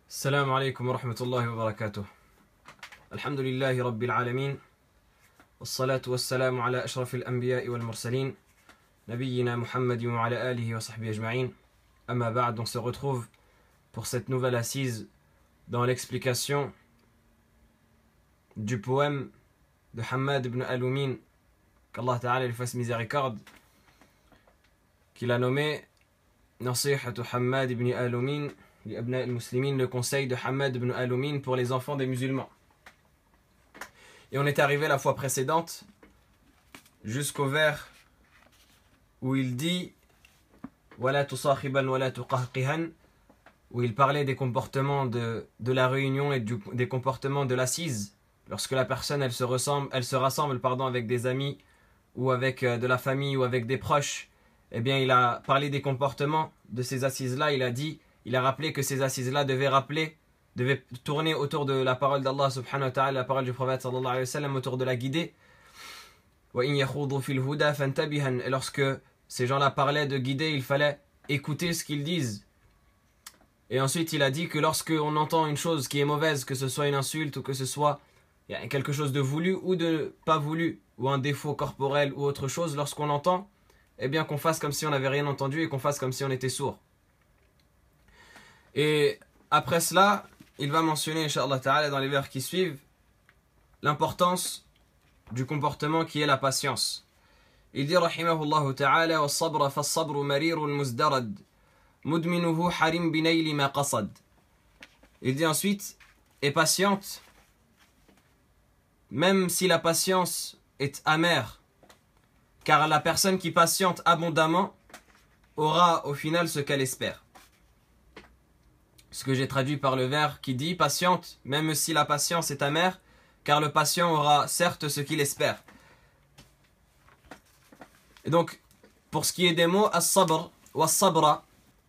السلام عليكم ورحمة الله وبركاته. الحمد لله رب العالمين، والصلاة والسلام على أشرف الأنبياء والمرسلين نبينا محمد وعلى آله وصحبه أجمعين. أما بعد, on se retrouve pour cette nouvelle assise dans l'explication du poème de Hammad ibn Al-Umin, qu'Allah Ta'ala lui fasse miséricorde, qu'il a nommé Nasihatu Hammad ibn Al-Umin li abna al-muslimin, le conseil de Hammad ibn Al-Umin pour les enfants des musulmans. Et on est arrivé la fois précédente jusqu'au vers où il dit Wala tusakhiban wala tuqahqihan, où il parlait des comportements de la réunion et des comportements de l'assise. Lorsque la personne elle se rassemble avec des amis ou avec de la famille ou avec des proches, eh bien il a parlé des comportements de ces assises-là. Il a rappelé que ces assises-là devaient tourner autour de la parole d'Allah subhanahu wa ta'ala, la parole du prophète sallallahu alayhi wa sallam, autour de la guidée. Et lorsque ces gens-là parlaient de guider, il fallait écouter ce qu'ils disent. Et ensuite il a dit que lorsque on entend une chose qui est mauvaise, que ce soit une insulte ou que ce soit quelque chose de voulu ou de pas voulu, ou un défaut corporel ou autre chose, lorsqu'on l'entend, eh bien qu'on fasse comme si on n'avait rien entendu et qu'on fasse comme si on était sourd. Et après cela, il va mentionner, Inch'Allah Ta'ala, dans les vers qui suivent, l'importance du comportement qui est la patience. Il dit, Rahimahullah Ta'ala, وَالصَّبْرَ فَالصَّبْرُ مَرِيرٌ مُزْدَرَدْ مُدْمِنُهُ حَرِمْ بِنَيْلِ مَا قَصَدْ. Il dit ensuite, et patiente, même si la patience est amère, car la personne qui patiente abondamment aura au final ce qu'elle espère. Ce que j'ai traduit par le vers qui dit patiente, même si la patience est amère, car le patient aura certes ce qu'il espère. Et donc, pour ce qui est des mots, as-sabr ou as-sabra,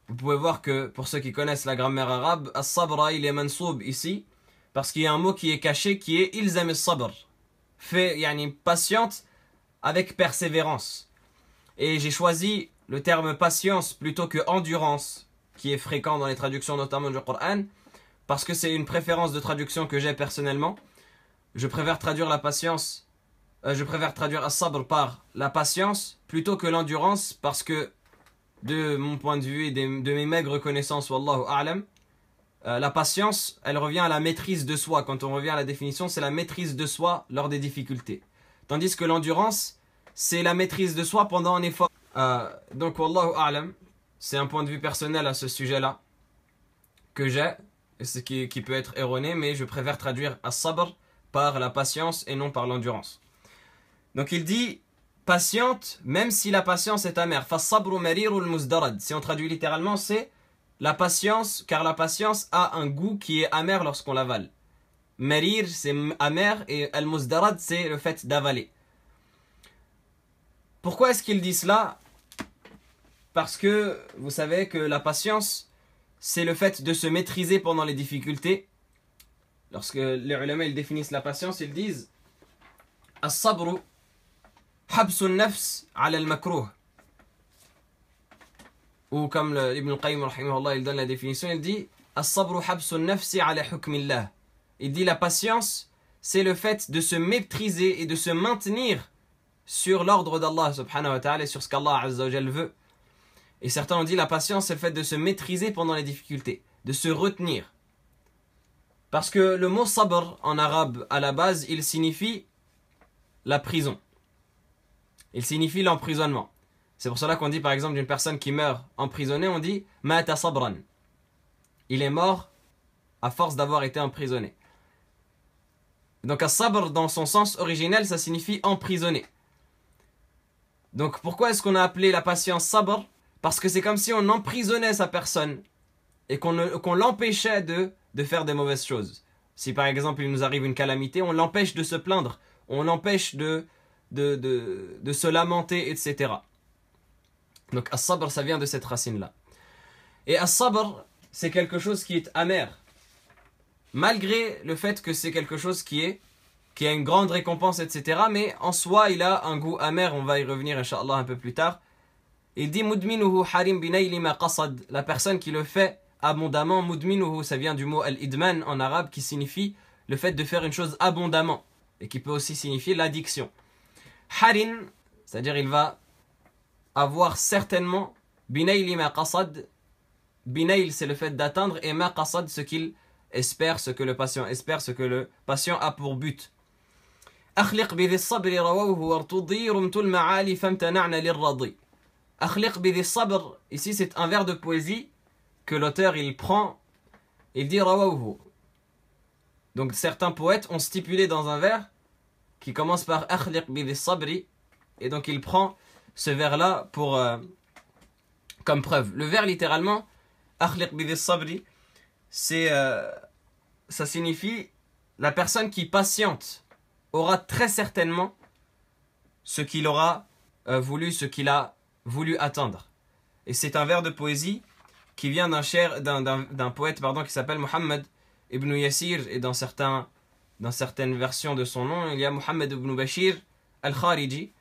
vous pouvez voir que pour ceux qui connaissent la grammaire arabe, as-sabra il est mansoub ici, parce qu'il y a un mot qui est caché qui est ilzam as-sabr, fait patiente avec persévérance. Et j'ai choisi le terme patience plutôt que endurance, qui est fréquent dans les traductions notamment du Coran, parce que c'est une préférence de traduction que j'ai personnellement. Je préfère traduire as-sabr par la patience plutôt que l'endurance, parce que de mon point de vue et de mes maigres connaissances, wallahu a'lam, la patience, elle revient à la maîtrise de soi. Quand on revient à la définition, c'est la maîtrise de soi lors des difficultés. Tandis que l'endurance, c'est la maîtrise de soi pendant un effort. Donc, wallahu a'lam, c'est un point de vue personnel à ce sujet-là que j'ai, ce qui peut être erroné, mais je préfère traduire as-sabr par la patience et non par l'endurance. Donc il dit patiente, même si la patience est amère. Fas-sabru marirul muzdarad. Si on traduit littéralement, c'est la patience, car la patience a un goût qui est amer lorsqu'on l'avale. Marir, c'est amer, et al-muzdarad, c'est le fait d'avaler. Pourquoi est-ce qu'il dit cela ? Parce que vous savez que la patience, c'est le fait de se maîtriser pendant les difficultés. Lorsque les ulama ils définissent la patience, ils disent As-sabru habsun nafs ala al-makruh. Ou comme Ibn al-Qayyim rahimahullah, il donne la définition, il dit As-sabru habsun nafsi ala hukmillah. Il dit la patience, c'est le fait de se maîtriser et de se maintenir sur l'ordre d'Allah subhanahu wa ta'ala et sur ce qu'Allah azza wa jal veut. Et certains ont dit la patience c'est le fait de se maîtriser pendant les difficultés, de se retenir. Parce que le mot sabr en arabe à la base, il signifie la prison. Il signifie l'emprisonnement. C'est pour cela qu'on dit par exemple d'une personne qui meurt emprisonnée, on dit mata sabran. Il est mort à force d'avoir été emprisonné. Donc as-sabr dans son sens originel, ça signifie emprisonné. Donc pourquoi est-ce qu'on a appelé la patience sabr ? Parce que c'est comme si on emprisonnait sa personne et qu'on l'empêchait de faire des mauvaises choses. Si par exemple il nous arrive une calamité, on l'empêche de se plaindre, on l'empêche de se lamenter, etc. Donc as-sabr, ça vient de cette racine-là. Et as-sabr, c'est quelque chose qui est amer. Malgré le fait que c'est quelque chose qui a une grande récompense, etc. Mais en soi, il a un goût amer, on va y revenir, Inch'Allah, un peu plus tard. Il dit Mudminuhu harim binayli ma qasad, la personne qui le fait abondamment. Mudminuhu, ça vient du mot al-idman en arabe qui signifie le fait de faire une chose abondamment et qui peut aussi signifier l'addiction. Harin, c'est-à-dire il va avoir certainement binayli ma qasad. Binayl, c'est le fait d'atteindre, et ma qasad, ce qu'il espère, ce que le patient espère, ce que le patient a pour but. أخلق بذي الصبر رووه وارتضي رمت المعالي فامتنعنا للرضي. أخلق بذي الصبر, ici c'est un vers de poésie que l'auteur il prend, il dit رووه. Donc certains poètes ont stipulé dans un vers qui commence par أخلق بذي الصبر, et donc il prend ce vers là pour comme preuve. Le vers littéralement أخلق بذي الصبر, c'est ça signifie la personne qui patiente aura très certainement ce qu'il aura voulu, ce qu'il a voulu atteindre. Et c'est un vers de poésie qui vient d'un poète qui s'appelle Muhammad ibn Yasir, et dans certaines versions de son nom, il y a Muhammad ibn Bashir al-Khariji,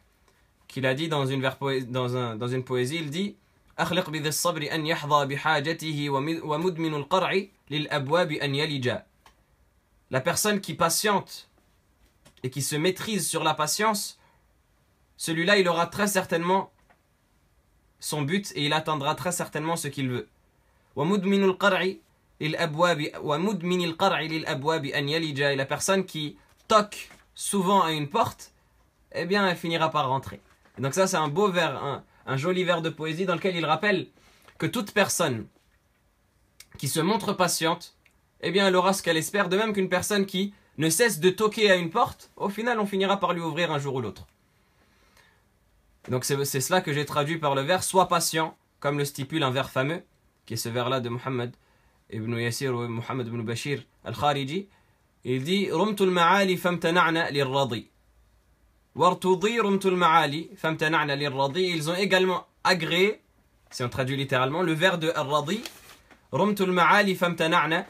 qui l'a dit dans une poésie, il dit أخلق بذي الصبر أن يحظى بحاجته ومدمن القرع للأبواب أن يلجا. La personne qui patiente et qui se maîtrise sur la patience, celui-là il aura très certainement son but et il atteindra très certainement ce qu'il veut. ومدمن القرع للأبواب أن يلجا. Et la personne qui toque souvent à une porte, eh bien elle finira par rentrer. Et donc ça c'est un beau vers, un joli vers de poésie dans lequel il rappelle que toute personne qui se montre patiente, eh bien elle aura ce qu'elle espère, de même qu'une personne qui ne cesse de toquer à une porte, au final on finira par lui ouvrir un jour ou l'autre. Donc c'est cela que j'ai traduit par le vers, sois patient, comme le stipule un vers fameux, qui est ce vers-là de Muhammad ibn Yasir ou Muhammad ibn Bashir al-Khariji. Il dit Rumtul ma'ali famtana'na lirradi. Wartudi rumtul ma'ali famtana'na lirradi. Ils ont également agréé, si on traduit littéralement, le vers de al-radi, Rumtul ma'ali famtana'na,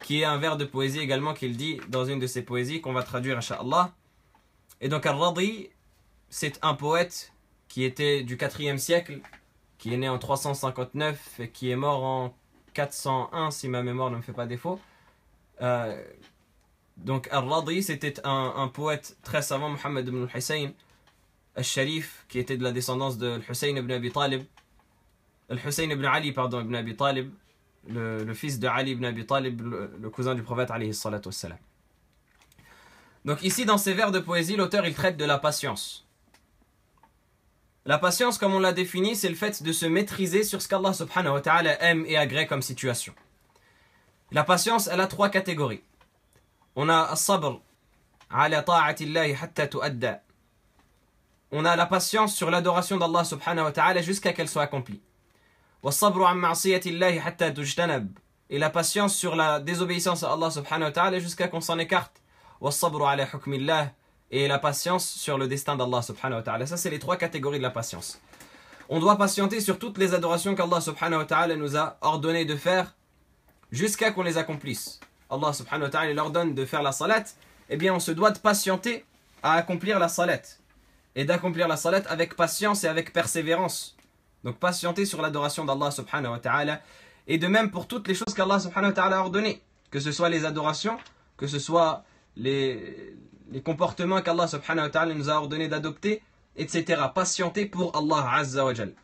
qui est un vers de poésie également qu'il dit dans une de ses poésies qu'on va traduire incha'Allah. Et donc al-radi, c'est un poète qui était du 4e siècle, qui est né en 359 et qui est mort en 401 si ma mémoire ne me fait pas défaut. Donc Al-Radi, c'était un poète très savant, Muhammad ibn al-Hussein al-Sharif, qui était de la descendance de Al-Hussein ibn Abi Talib, Al-Hussein ibn Ali, pardon, ibn Abi Talib, le fils de Ali ibn Abi Talib, le cousin du prophète alayhi salatu wassalam. Donc ici dans ces vers de poésie, l'auteur il traite de la patience. La patience, comme on l'a défini, c'est le fait de se maîtriser sur ce qu'Allah subhanahu wa ta'ala aime et agrée comme situation. La patience, elle a 3 catégories. On a as-sabr ala ta'atillahi hatta tu'adda. On a la patience sur l'adoration d'Allah subhanahu wa ta'ala jusqu'à qu'elle soit accomplie. Was-sabru an ma'siyatillahi hatta tujtanab. Et la patience sur la désobéissance à Allah subhanahu wa ta'ala jusqu'à qu'on s'en écarte. Was-sabru ala hukmillah. Et la patience sur le destin d'Allah subhanahu wa ta'ala. Ça, c'est les 3 catégories de la patience. On doit patienter sur toutes les adorations qu'Allah subhanahu wa ta'ala nous a ordonné de faire jusqu'à qu'on les accomplisse. Allah subhanahu wa ta'ala ordonne de faire la salat, eh bien on se doit de patienter à accomplir la salat. Et d'accomplir la salat avec patience et avec persévérance. Donc patienter sur l'adoration d'Allah subhanahu wa ta'ala. Et de même pour toutes les choses qu'Allah subhanahu wa ta'ala a ordonnées. Que ce soit les adorations, que ce soit les comportements qu'Allah subhanahu wa ta'ala nous a ordonné d'adopter, etc. Patienter pour Allah azza wa jal.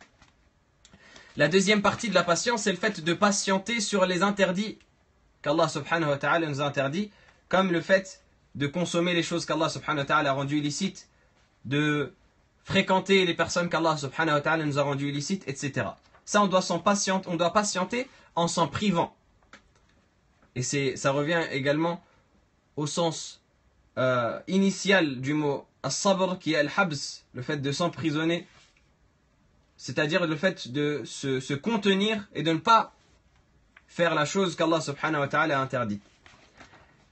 La deuxième partie de la patience, c'est le fait de patienter sur les interdits qu'Allah subhanahu wa ta'ala nous a interdits, comme le fait de consommer les choses qu'Allah subhanahu wa ta'ala a rendues illicites, de fréquenter les personnes qu'Allah subhanahu wa ta'ala nous a rendues illicites, etc. Ça, on doit patienter en s'en privant. Et ça revient également au sens initial du mot as-sabr, qui est al-habs, le fait de s'emprisonner, c'est-à-dire le fait de se contenir et de ne pas faire la chose qu'Allah subhanahu wa ta'ala a interdite.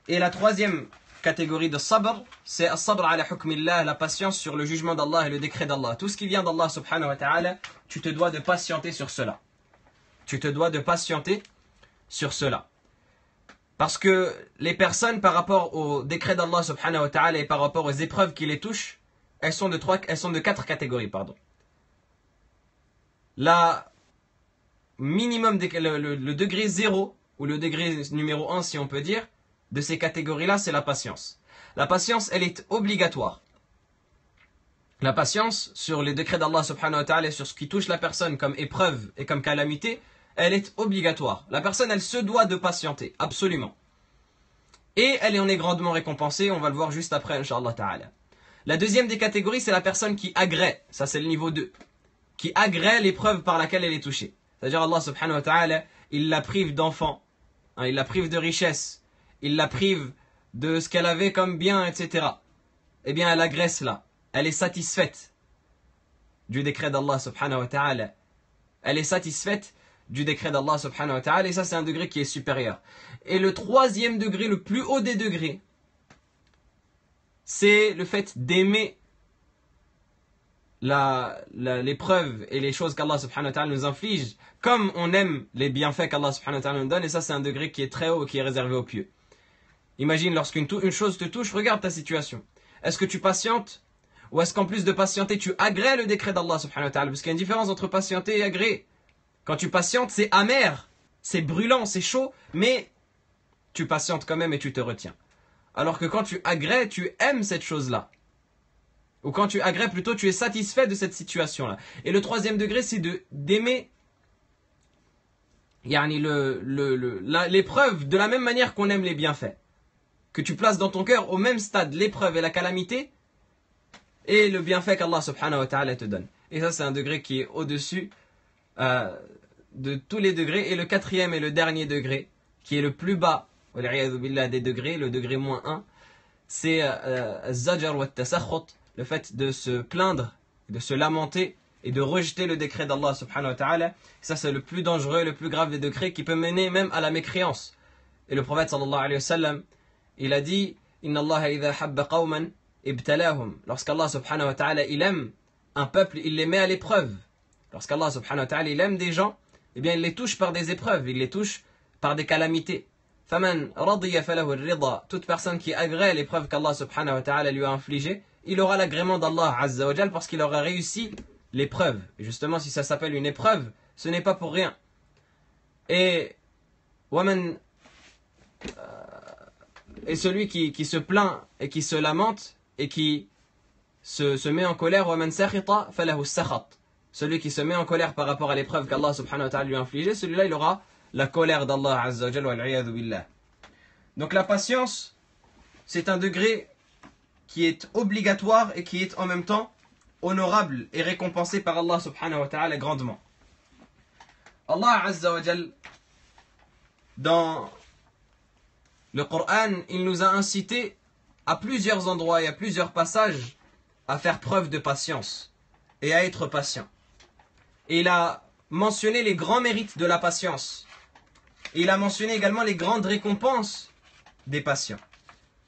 Et la troisième catégorie de sabr, c'est as-sabr ala hukmillah, la patience sur le jugement d'Allah et le décret d'Allah. Tout ce qui vient d'Allah subhanahu wa ta'ala, tu te dois de patienter sur cela. Tu te dois de patienter sur cela. Parce que les personnes, par rapport au décret d'Allah subhanahu wa ta'ala et par rapport aux épreuves qui les touchent, elles sont de 4 catégories. La minimum, le degré 0, ou le degré numéro 1 si on peut dire, de ces catégories-là, c'est la patience. La patience, elle est obligatoire. La patience sur les décrets d'Allah subhanahu wa ta'ala et sur ce qui touche la personne comme épreuve et comme calamité, elle est obligatoire. La personne, elle se doit de patienter, absolument. Et elle en est grandement récompensée, on va le voir juste après, Inch'Allah ta'ala. La deuxième des catégories, c'est la personne qui agrée, ça c'est le niveau 2, qui agrée l'épreuve par laquelle elle est touchée. C'est-à-dire Allah subhanahu wa ta'ala, il la prive d'enfants, hein, il la prive de richesse, il la prive de ce qu'elle avait comme bien, etc. Eh bien, elle agrée cela. Elle est satisfaite du décret d'Allah subhanahu wa ta'ala. Elle est satisfaite du décret d'Allah subhanahu wa ta'ala. Et ça, c'est un degré qui est supérieur. Et le troisième degré, le plus haut des degrés, c'est le fait d'aimer l'épreuve et les choses qu'Allah subhanahu wa ta'ala nous inflige, comme on aime les bienfaits qu'Allah subhanahu wa ta'ala nous donne. Et ça, c'est un degré qui est très haut, qui est réservé aux pieux. Imagine, lorsqu'une chose te touche, regarde ta situation. Est-ce que tu patientes? Ou est-ce qu'en plus de patienter, tu agrées le décret d'Allah subhanahu wa ta'ala? Parce qu'il y a une différence entre patienter et agréer. Quand tu patientes, c'est amer, c'est brûlant, c'est chaud, mais tu patientes quand même et tu te retiens. Alors que quand tu agrées, tu aimes cette chose-là. Ou quand tu agrées, plutôt, tu es satisfait de cette situation-là. Et le troisième degré, c'est d'aimer l'épreuve de la même manière qu'on aime les bienfaits. Que tu places dans ton cœur au même stade l'épreuve et la calamité, et le bienfait qu'Allah subhanahu wa ta'ala te donne. Et ça, c'est un degré qui est au-dessus de tous les degrés. Et le quatrième et le dernier degré, qui est le plus bas des degrés, le degré -1, c'est zajar wa tasakhut, le fait de se plaindre, de se lamenter et de rejeter le décret d'Allah subhanahu wa ta'ala. Ça, c'est le plus dangereux, le plus grave des degrés qui peut mener même à la mécréance. Et le prophète sallallahu alayhi wa sallam, il a dit Inna Allah idha habba qawman ibtalahum. Lorsqu'Allah subhanahu wa ta'ala il aime un peuple, il les met à l'épreuve. Lorsqu'Allah subhanahu wa ta'ala il aime des gens, eh bien il les touche par des épreuves, il les touche par des calamités. Faman radiya falahu ar-rida. Toute personne qui agrée l'épreuve qu'Allah subhanahu wa ta'ala lui a infligée, il aura l'agrément d'Allah azza wa jal parce qu'il aura réussi l'épreuve. Et justement, si ça s'appelle une épreuve, ce n'est pas pour rien. Et waman et celui qui se plaint et qui se lamente et qui se met en colère, celui qui se met en colère par rapport à l'épreuve qu'Allah subhanahu wa ta'ala lui a infligée, celui-là il aura la colère d'Allah azza wa jalla wal iyadhu billah. Donc la patience, c'est un degré qui est obligatoire et qui est en même temps honorable et récompensé par Allah subhanahu wa ta'ala grandement. Allah azza wa jalla, dans le Coran, il nous a incité à plusieurs endroits et à plusieurs passages à faire preuve de patience et à être patient. Et il a mentionné les grands mérites de la patience. Et il a mentionné également les grandes récompenses des patients.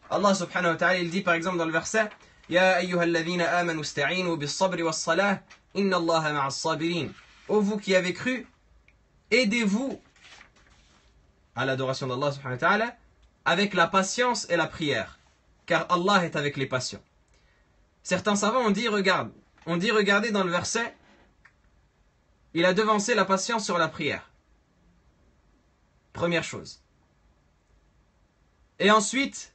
Allah subhanahu wa ta'ala il dit par exemple dans le verset Ya ayyuhalladhina amanu ista'inu bis-sabri was-salah inna Allaha ma'as-sabirin. Ô vous qui avez cru, aidez-vous à l'adoration d'Allah subhanahu wa ta'ala avec la patience et la prière, car Allah est avec les patients. Certains savants ont dit regardez dans le verset, il a devancé la patience sur la prière. Première chose. Et ensuite,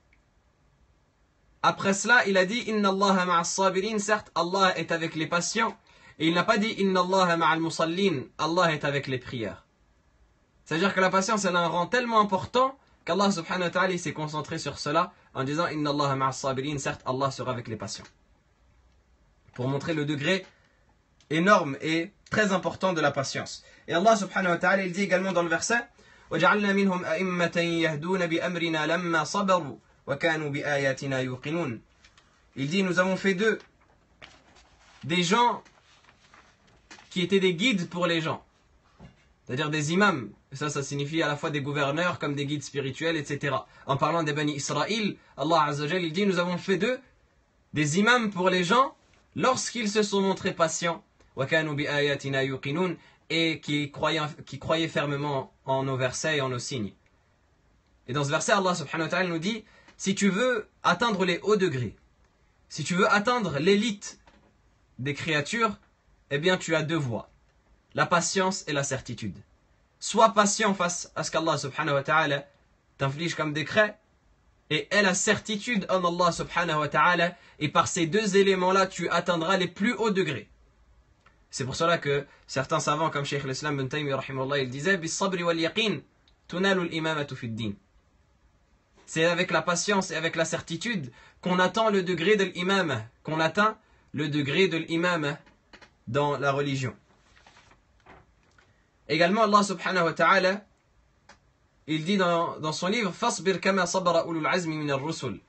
après cela, il a dit Inna Allaha ma'as sabirin. Certes, Allah est avec les patients. Et il n'a pas dit Inna Allaha ma'al musallin. Allah est avec les prières. C'est-à-dire que la patience, elle a un rang tellement important qu'Allah subhanahu wa ta'ala s'est concentré sur cela en disant Inna Allaha ma'as sabirin. Certes, Allah sera avec les patients. Pour montrer le degré énorme et très important de la patience. Et Allah subhanahu wa ta'ala il dit également dans le verset وَجَعَلْنَا مِنْهُمْ أَئِمَّةً يَهْدُونَ بِأَمْرِنَا لَمَّا صَبَرُوا وَكَانُوا بِآيَاتِنَا يُوقِنُونَ. Il dit nous avons fait d'eux des gens qui étaient des guides pour les gens, c'est-à-dire des imams. Ça signifie à la fois des gouverneurs comme des guides spirituels, etc. En parlant des Bani Israël, Allah Azza wa Jalla il dit nous avons fait d'eux des imams pour les gens lorsqu'ils se sont montrés patients وَكَانُوا بِآيَاتِنَا يُوقِنُونَ, et qui croyaient fermement en nos versets et en nos signes. Et dans ce verset, Allah subhanahu wa ta'ala nous dit si tu veux atteindre les hauts degrés, si tu veux atteindre l'élite des créatures, eh bien tu as deux voies, la patience et la certitude. sois patient face à ce qu'Allah subhanahu wa ta'ala t'inflige comme décret, et aie la certitude en Allah subhanahu wa ta'ala, et par ces deux éléments-là, tu atteindras les plus hauts degrés. C'est pour cela que certains savants comme Cheikh l'Islam ibn Taymiyyah rahimahullah, il disait bis-sabri wal yaqin tunalu al-imamatu fi ad-din. C'est avec la patience et avec la certitude qu'on atteint le degré de l'imam, qu'on atteint le degré de l'imam dans la religion. Également, Allah subhanahu wa ta'ala, il dit dans son livre Fasbir kama sabara ulul azmi min ar-rusul.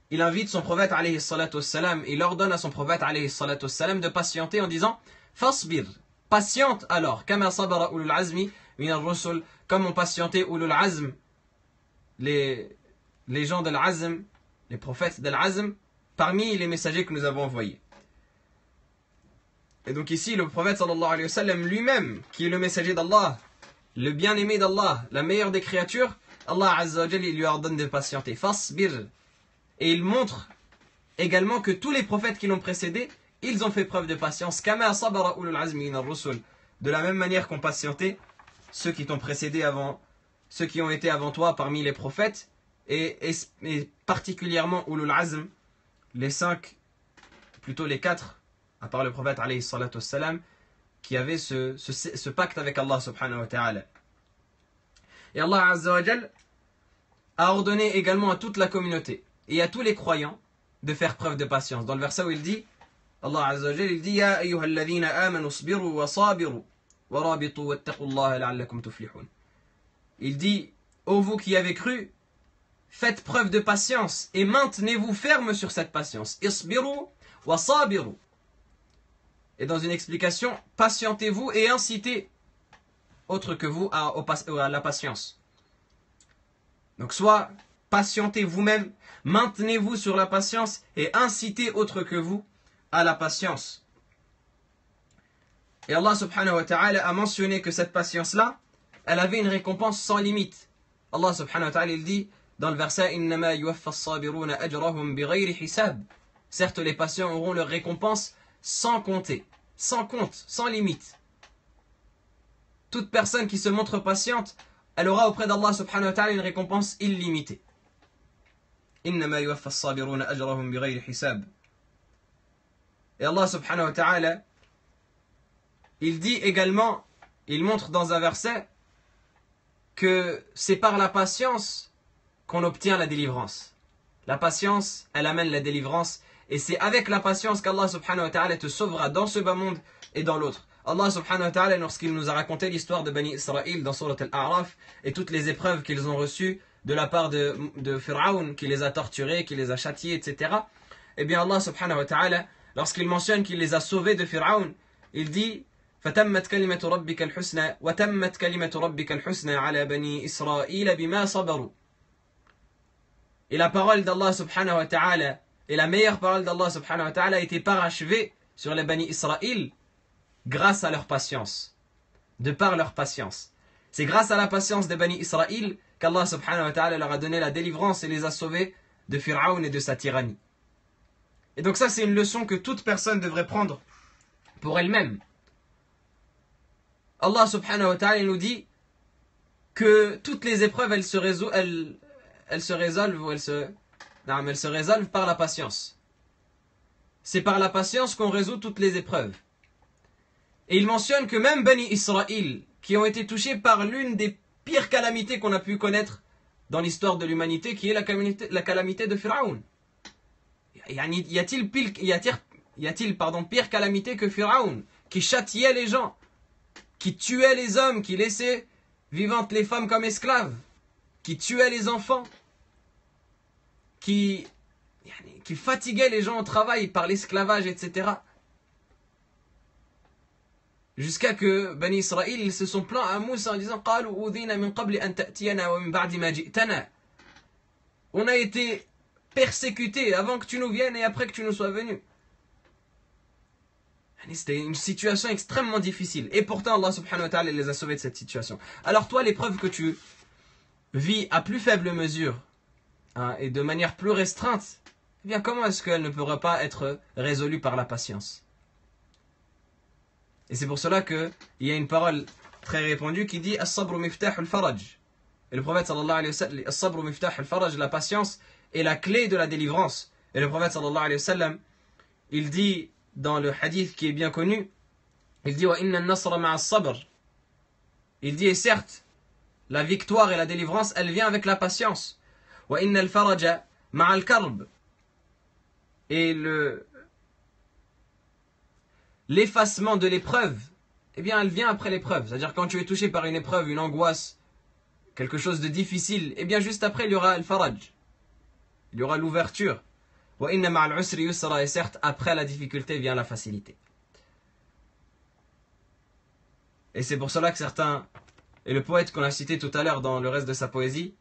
Il invite son prophète alayhi salatu wassalam, il ordonne à son prophète alayhi salatu wassalam de patienter en disant Fasbir, patiente alors, kama sabara ulul azmi min ar-rusul, comme ont patienté ulul azm, les gens de l'azm, les prophètes de l'azm, parmi les messagers que nous avons envoyés. Et donc ici, le prophète sallallahu alayhi wa sallam lui-même, qui est le messager d'Allah, le bien-aimé d'Allah, la meilleure des créatures, Allah azza wa jalla, il lui ordonne de patienter. Fasbir. Et il montre également que tous les prophètes qui l'ont précédé, ils ont fait preuve de patience. Kama sabara ulul azmi min ar-rusul. De la même manière qu'ont patienté ceux qui t'ont précédé avant, ceux qui ont été avant toi parmi les prophètes, et particulièrement ulul azm, les 5, plutôt les 4, à part le prophète alayhi salatu wassalam, qui avait ce pacte avec Allah subhanahu wa ta'ala. Et Allah azza wa jal a ordonné également à toute la communauté et à tous les croyants de faire preuve de patience. Dans le verset où il dit, Allah azza wa jal, il dit Ya ayyuhalladhina amanu sbiru wa sabiru wa rabitu wattaqullaha la'allakum tuflihun. Il dit, ô vous qui avez cru, faites preuve de patience et maintenez-vous ferme sur cette patience. Isbiru wa sabiru. Et dans une explication, patientez-vous et incitez autre que vous à la patience. Donc soit patientez vous-même, maintenez-vous sur la patience et incitez autre que vous à la patience. Et Allah subhanahu wa ta'ala a mentionné que cette patience-là, elle avait une récompense sans limite. Allah subhanahu wa ta'ala il dit dans le verset Innama yuwaffa as-sabiruna ajrahum bighayri hisab. Certes, les patients auront leur récompense sans compter, sans compte, sans limite. Toute personne qui se montre patiente, elle aura auprès d'Allah subhanahu wa ta'ala une récompense illimitée. Innama yuwaffa as-sabiruna ajrahum bighayri hisab. Et Allah subhanahu wa ta'ala, il dit également, il montre dans un verset que c'est par la patience qu'on obtient la délivrance. La patience, elle amène la délivrance. Et c'est avec la patience qu'Allah subhanahu wa ta'ala te sauvera dans ce bas monde et dans l'autre. Allah subhanahu wa ta'ala, lorsqu'il nous a raconté l'histoire de Bani Israël dans Surat Al-A'raf et toutes les épreuves qu'ils ont reçues de la part de Pharaon, qui les a torturés, qui les a châtiés, etc. Eh bien Allah subhanahu wa ta'ala, lorsqu'il mentionne qu'il les a sauvés de Pharaon, il dit فَتَمَّتْ كَلِمَةُ رَبِّكَ الْحُسْنَى وَتَمَّتْ كَلِمَةُ رَبِّكَ الْحُسْنَى عَلَى بَنِي إِسْرَائِيلَ بِمَا صَبَرُوا. Et la parole d'Allah subhanahu wa ta'ala, et la meilleure parole d'Allah subhanahu wa ta'ala a été parachevée sur les Bani Israël grâce à leur patience, de par leur patience. C'est grâce à la patience des Bani Israël qu'Allah subhanahu wa ta'ala leur a donné la délivrance et les a sauvés de Pharaon et de sa tyrannie. Et donc ça c'est une leçon que toute personne devrait prendre pour elle-même. Allah subhanahu wa ta'ala nous dit que toutes les épreuves elles se résolvent par la patience. C'est par la patience qu'on résout toutes les épreuves. Et il mentionne que même Bani Israël, qui ont été touchés par l'une des pires calamités qu'on a pu connaître dans l'histoire de l'humanité, qui est la calamité de Pharaon. Y a-t-il pire calamité que Pharaon, qui châtiait les gens, qui tuait les hommes, qui laissait vivantes les femmes comme esclaves, qui tuait les enfants, qui fatiguait les gens au travail par l'esclavage, etc. Jusqu'à que Bani Israël ils se sont plaints à Moussa en disant on a été persécutés avant que tu nous viennes et après que tu nous sois venu. C'était une situation extrêmement difficile. Et pourtant Allah subhanahu wa ta'ala les a sauvés de cette situation. Alors toi, l'épreuve que tu vis à plus faible mesure, et de manière plus restreinte, eh bien comment est-ce qu'elle ne pourra pas être résolue par la patience? Et c'est pour cela qu'il y a une parole très répandu qui dit As-sabru miftah al-faraj. Et le prophète sallallahu alayhi wa sallam, As-sabru miftah al-faraj, la patience est la clé de la délivrance. Et le prophète sallallahu alayhi wa sallam, il dit dans le hadith qui est bien connu, il dit Wa inna an-nasra ma'a as-sabr. Il dit, et certes, la victoire et la délivrance, elle vient avec la patience. Wa inna al-faraja ma'a al-karb. Et l'effacement de l'épreuve, eh bien, elle vient après l'épreuve. C'est-à-dire quand tu es touché par une épreuve, une angoisse, quelque chose de difficile, eh bien, juste après, il y aura al-faraj. Il y aura l'ouverture. Wa inna ma'al usri yusra. Et certes, après la difficulté vient la facilité. Et c'est pour cela que certains, et le poète qu'on a cité tout à l'heure dans le reste de sa poésie,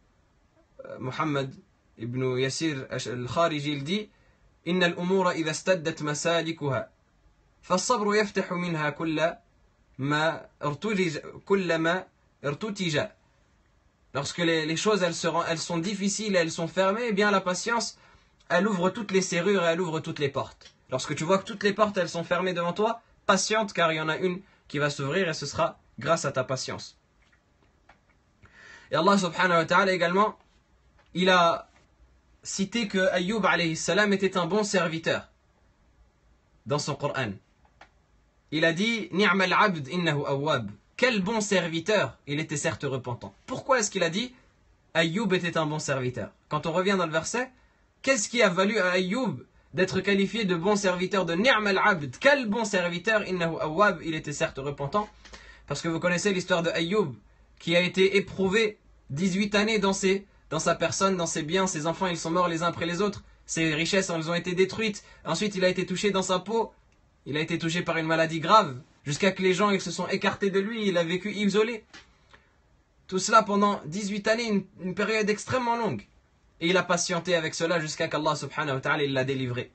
Muhammad ibn Yasir al-Khariji, il dit Inna al-umura idha staddat masalikuha فالصبر يفتح منها كل ما ارتجى. Lorsque les choses elles sont difficiles et elles sont fermées, eh bien la patience, elle ouvre toutes les serrures et elle ouvre toutes les portes. Lorsque tu vois que toutes les portes elles sont fermées devant toi, patiente car il y en a une qui va s'ouvrir et ce sera grâce à ta patience. Et Allah subhanahu wa ta'ala également, il a cité que Ayyub alayhi salam était un bon serviteur dans son Coran. Il a dit Ni'mal abd innahu awwab. Quel bon serviteur, il était certes repentant. Pourquoi est-ce qu'il a dit Ayyub était un bon serviteur? Quand on revient dans le verset, qu'est-ce qui a valu à Ayyub d'être qualifié de bon serviteur, de Ni'mal abd? Quel bon serviteur, innahu awwab, il était certes repentant. Parce que vous connaissez l'histoire de Ayyub qui a été éprouvé 18 années dans sa personne, dans ses biens, ses enfants ils sont morts les uns après les autres, ses richesses elles ont été détruites, ensuite il a été touché dans sa peau, il a été touché par une maladie grave, jusqu'à que les gens ils se sont écartés de lui, il a vécu isolé. Tout cela pendant 18 années, une période extrêmement longue. Et il a patienté avec cela jusqu'à qu'Allah subhanahu wa ta'ala il l'a délivré.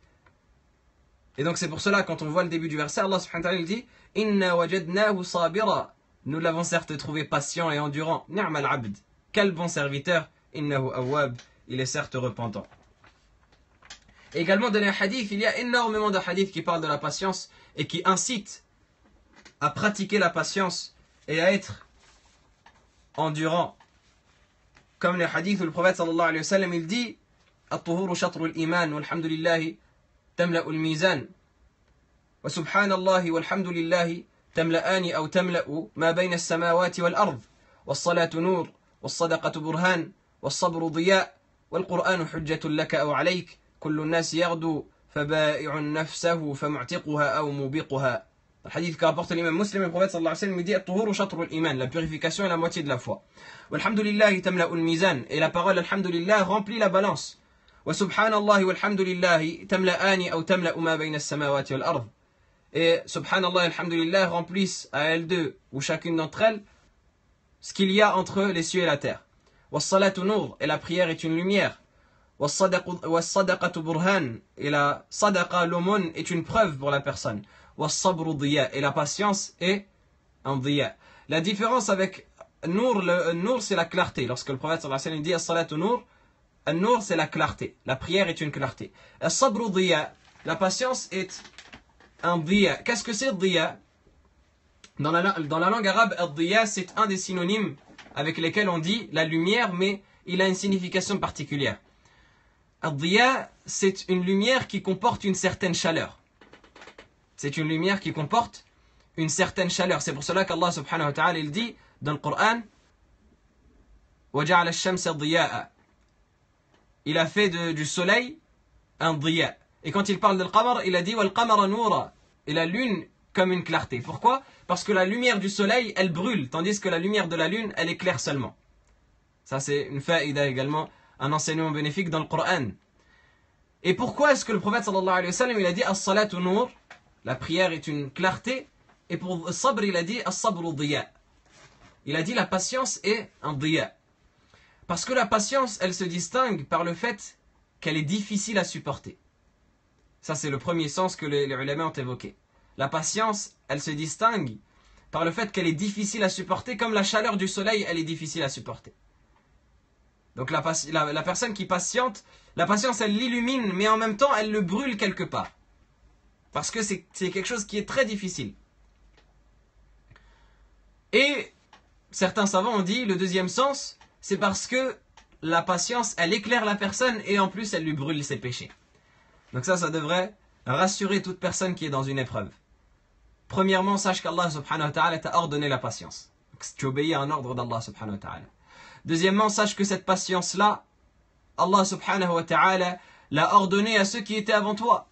Et donc c'est pour cela quand on voit le début du verset, Allah subhanahu wa ta'ala il dit Inna wajadnahu sabira. Nous l'avons certes trouvé patient et endurant. Ni'mal abd. Quel bon serviteur. Innahu awwab. Il est certes repentant. Et également dans les hadiths, il y a énormément de hadiths qui parlent de la patience et qui incitent à pratiquer la patience et à être endurant. Comme les hadiths où le prophète sallallahu alayhi wa sallam il dit At-tuhuru shatrul iman walhamdulillahi tamla'u al-mizan wa subhanallahi walhamdulillahi تملأان أو تملأ ما بين السماوات والأرض والصلاة نور والصدقة برهان والصبر ضياء والقرآن حجة لك أو عليك كل الناس يغدو فبائع نفسه فمعتقها أو موبقها. Le hadith qu'a rapporté l'imam Muslim, le prophète sallallahu alayhi wa sallam dit At-tuhuru shatrul iman, la purification est la moitié de la foi. Walhamdulillahi tamla'ul mizan, et la parole alhamdulillah remplit la balance. Wa subhanallahi walhamdulillahi tamla'ani aw tamla'u ma bayna as-samawati wal ard. Et subhanallah et alhamdulillah remplissent à elles deux ou chacune d'entre elles ce qu'il y a entre les cieux et la terre. Was-salatu nur, et la prière est une lumière. Was-sadaqatu burhan, et la sadaqa, l'aumône, est une preuve pour la personne. Was-sabru diya, et la patience est un diya. La différence avec nur, le nur c'est la clarté. Lorsque le prophète sallallahu alayhi wa sallam dit as-salatu nur, an-nur c'est la clarté. La prière est une clarté. As-sabru diya, la patience est un diya. Qu'est-ce que c'est diya? Dans la langue arabe, diya c'est un des synonymes avec lesquels on dit la lumière, mais il a une signification particulière. Diya c'est une lumière qui comporte une certaine chaleur. C'est une lumière qui comporte une certaine chaleur. C'est pour cela qu'Allah subhanahu wa ta'ala il dit dans le Coran وَجَعَلَ الشَّمْسَ ضِيَاءً. Il a fait du soleil un diya. Et quand il parle de l'qamar, il a dit وَالْقَمَرَ نُورًا, et la lune comme une clarté. Pourquoi? Parce que la lumière du soleil, elle brûle, tandis que la lumière de la lune, elle éclaire seulement. Ça c'est une faïda également, un enseignement bénéfique dans le Coran. Et pourquoi est-ce que le prophète sallallahu alayhi wa sallam, il a dit as-salatu nur, la prière est une clarté, et pour sabr, il a dit as-sabru diya. Il a dit la patience est un diya. Parce que la patience, elle se distingue par le fait qu'elle est difficile à supporter. Ça, c'est le premier sens que les ulama ont évoqué. La patience, elle se distingue par le fait qu'elle est difficile à supporter, comme la chaleur du soleil, elle est difficile à supporter. Donc la personne qui patiente, la patience, elle l'illumine, mais en même temps, elle le brûle quelque part. Parce que c'est quelque chose qui est très difficile. Et certains savants ont dit, le deuxième sens, c'est parce que la patience, elle éclaire la personne et en plus, elle lui brûle ses péchés. Donc ça devrait rassurer toute personne qui est dans une épreuve. Premièrement, sache qu'Allah subhanahu wa ta'ala t'a ordonné la patience. Donc, tu obéis à un ordre d'Allah subhanahu wa ta'ala. Deuxièmement, sache que cette patience-là, Allah subhanahu wa ta'ala l'a ordonnée à ceux qui étaient avant toi.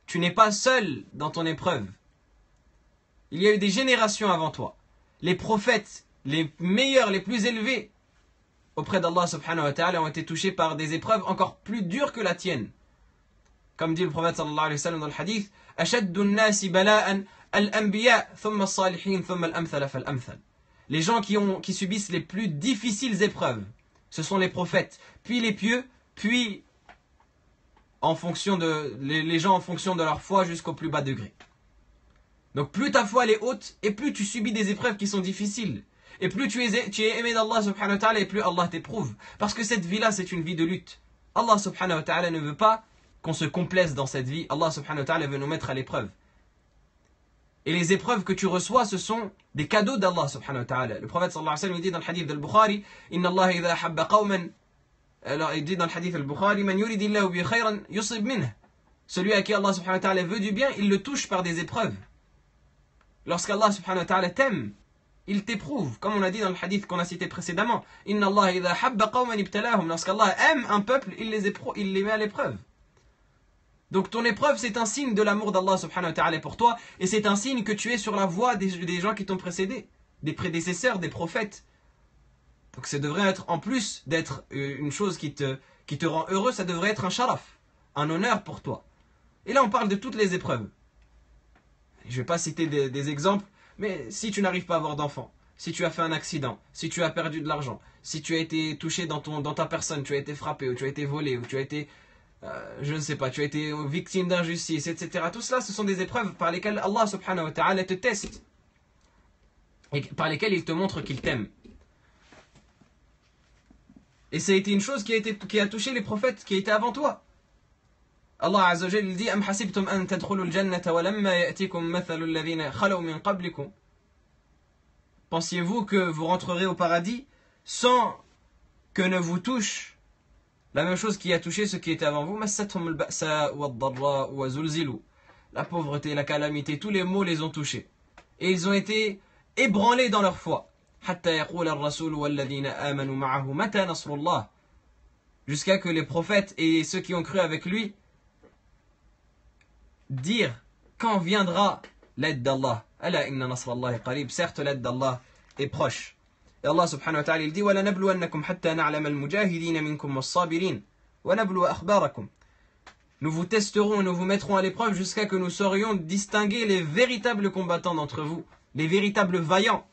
Tu n'es pas seul dans ton épreuve. Il y a eu des générations avant toi. Les prophètes, les meilleurs, les plus élevés auprès d'Allah subhanahu wa ta'ala ont été touchés par des épreuves encore plus dures que la tienne. Comme dit le prophète sallallahu alayhi wa sallam dans le hadith, أَشَدُّ النَّاسِ بَلَاءً الْأَنْبِيَاء ثُمَّ الصَّالِحِينَ ثُمَّ الْأَمْثَلَ فَالْأَمْثَلَ. Les gens qui subissent les plus difficiles épreuves, ce sont les prophètes, puis les pieux, puis les gens en fonction de leur foi jusqu'au plus bas degré. Donc plus ta foi elle est haute, et plus tu subis des épreuves qui sont difficiles. Et plus tu es aimé d'Allah subhanahu wa ta'ala, et plus Allah t'éprouve. Parce que cette vie-là, c'est une vie de lutte. Allah subhanahu wa ta'ala ne veut pas qu'on se complaise dans cette vie. Allah subhanahu wa ta'ala veut nous mettre à l'épreuve. Et les épreuves que tu reçois, ce sont des cadeaux d'Allah subhanahu wa ta'ala. Le prophète sallallahu alayhi wa sallam dit dans le hadith d'Al-Bukhari, Inna Allah idha habba qawman, alors il dit dans le hadith d'Al-Bukhari, Man yuridillahu bi khayran yusib minh. Celui à qui Allah subhanahu wa ta'ala veut du bien, il le touche par des épreuves. Lorsqu'Allah subhanahu wa ta'ala t'aime, il t'éprouve, comme on a dit dans le hadith qu'on a cité précédemment. Inna Allah idha habba qawman ibtalahum. Lorsqu'Allah aime un peuple, il les met à l'épreuve. Donc ton épreuve, c'est un signe de l'amour d'Allah subhanahu wa ta'ala pour toi, et c'est un signe que tu es sur la voie des gens qui t'ont précédé, des prédécesseurs, des prophètes. Donc ça devrait être, en plus d'être une chose qui te rend heureux, ça devrait être un sharaf, un honneur pour toi. Et là on parle de toutes les épreuves. Je ne vais pas citer des exemples, mais si tu n'arrives pas à avoir d'enfant, si tu as fait un accident, si tu as perdu de l'argent, si tu as été touché dans ta personne, tu as été frappé, ou tu as été volé, ou tu as été... je ne sais pas, tu as été victime d'injustice, etc. Tout cela, ce sont des épreuves par lesquelles Allah subhanahu wa ta'ala te teste. Et par lesquelles il te montre qu'il t'aime. Et ça a été une chose qui a touché les prophètes qui étaient avant toi. Allah azza wa jalla dit, Am hasibtum an tadkhulul jannata wa lamma ya'tikum mathalul ladhina khalaw min qablikum. Pensiez-vous que vous rentrerez au paradis sans que ne vous touche la même chose qui a touché ceux qui étaient avant vous, la pauvreté, la calamité, tous les maux les ont touchés. Et ils ont été ébranlés dans leur foi. Jusqu'à que les prophètes et ceux qui ont cru avec lui dirent quand viendra l'aide d'Allah. Certes, l'aide d'Allah est proche. Et Allah subhanahu wa ta'ala il dit وَلَنَبْلُوَنَّكُمْ حَتَّى نَعْلَمَ الْمُجَاهِدِينَ مِنْكُمْ وَالصَّابِرِينَ وَنَبْلُوَ أَخْبَارَكُمْ. Nous vous testerons et nous vous mettrons à l'épreuve jusqu'à que nous saurions distinguer les véritables combattants d'entre vous, les véritables vaillants.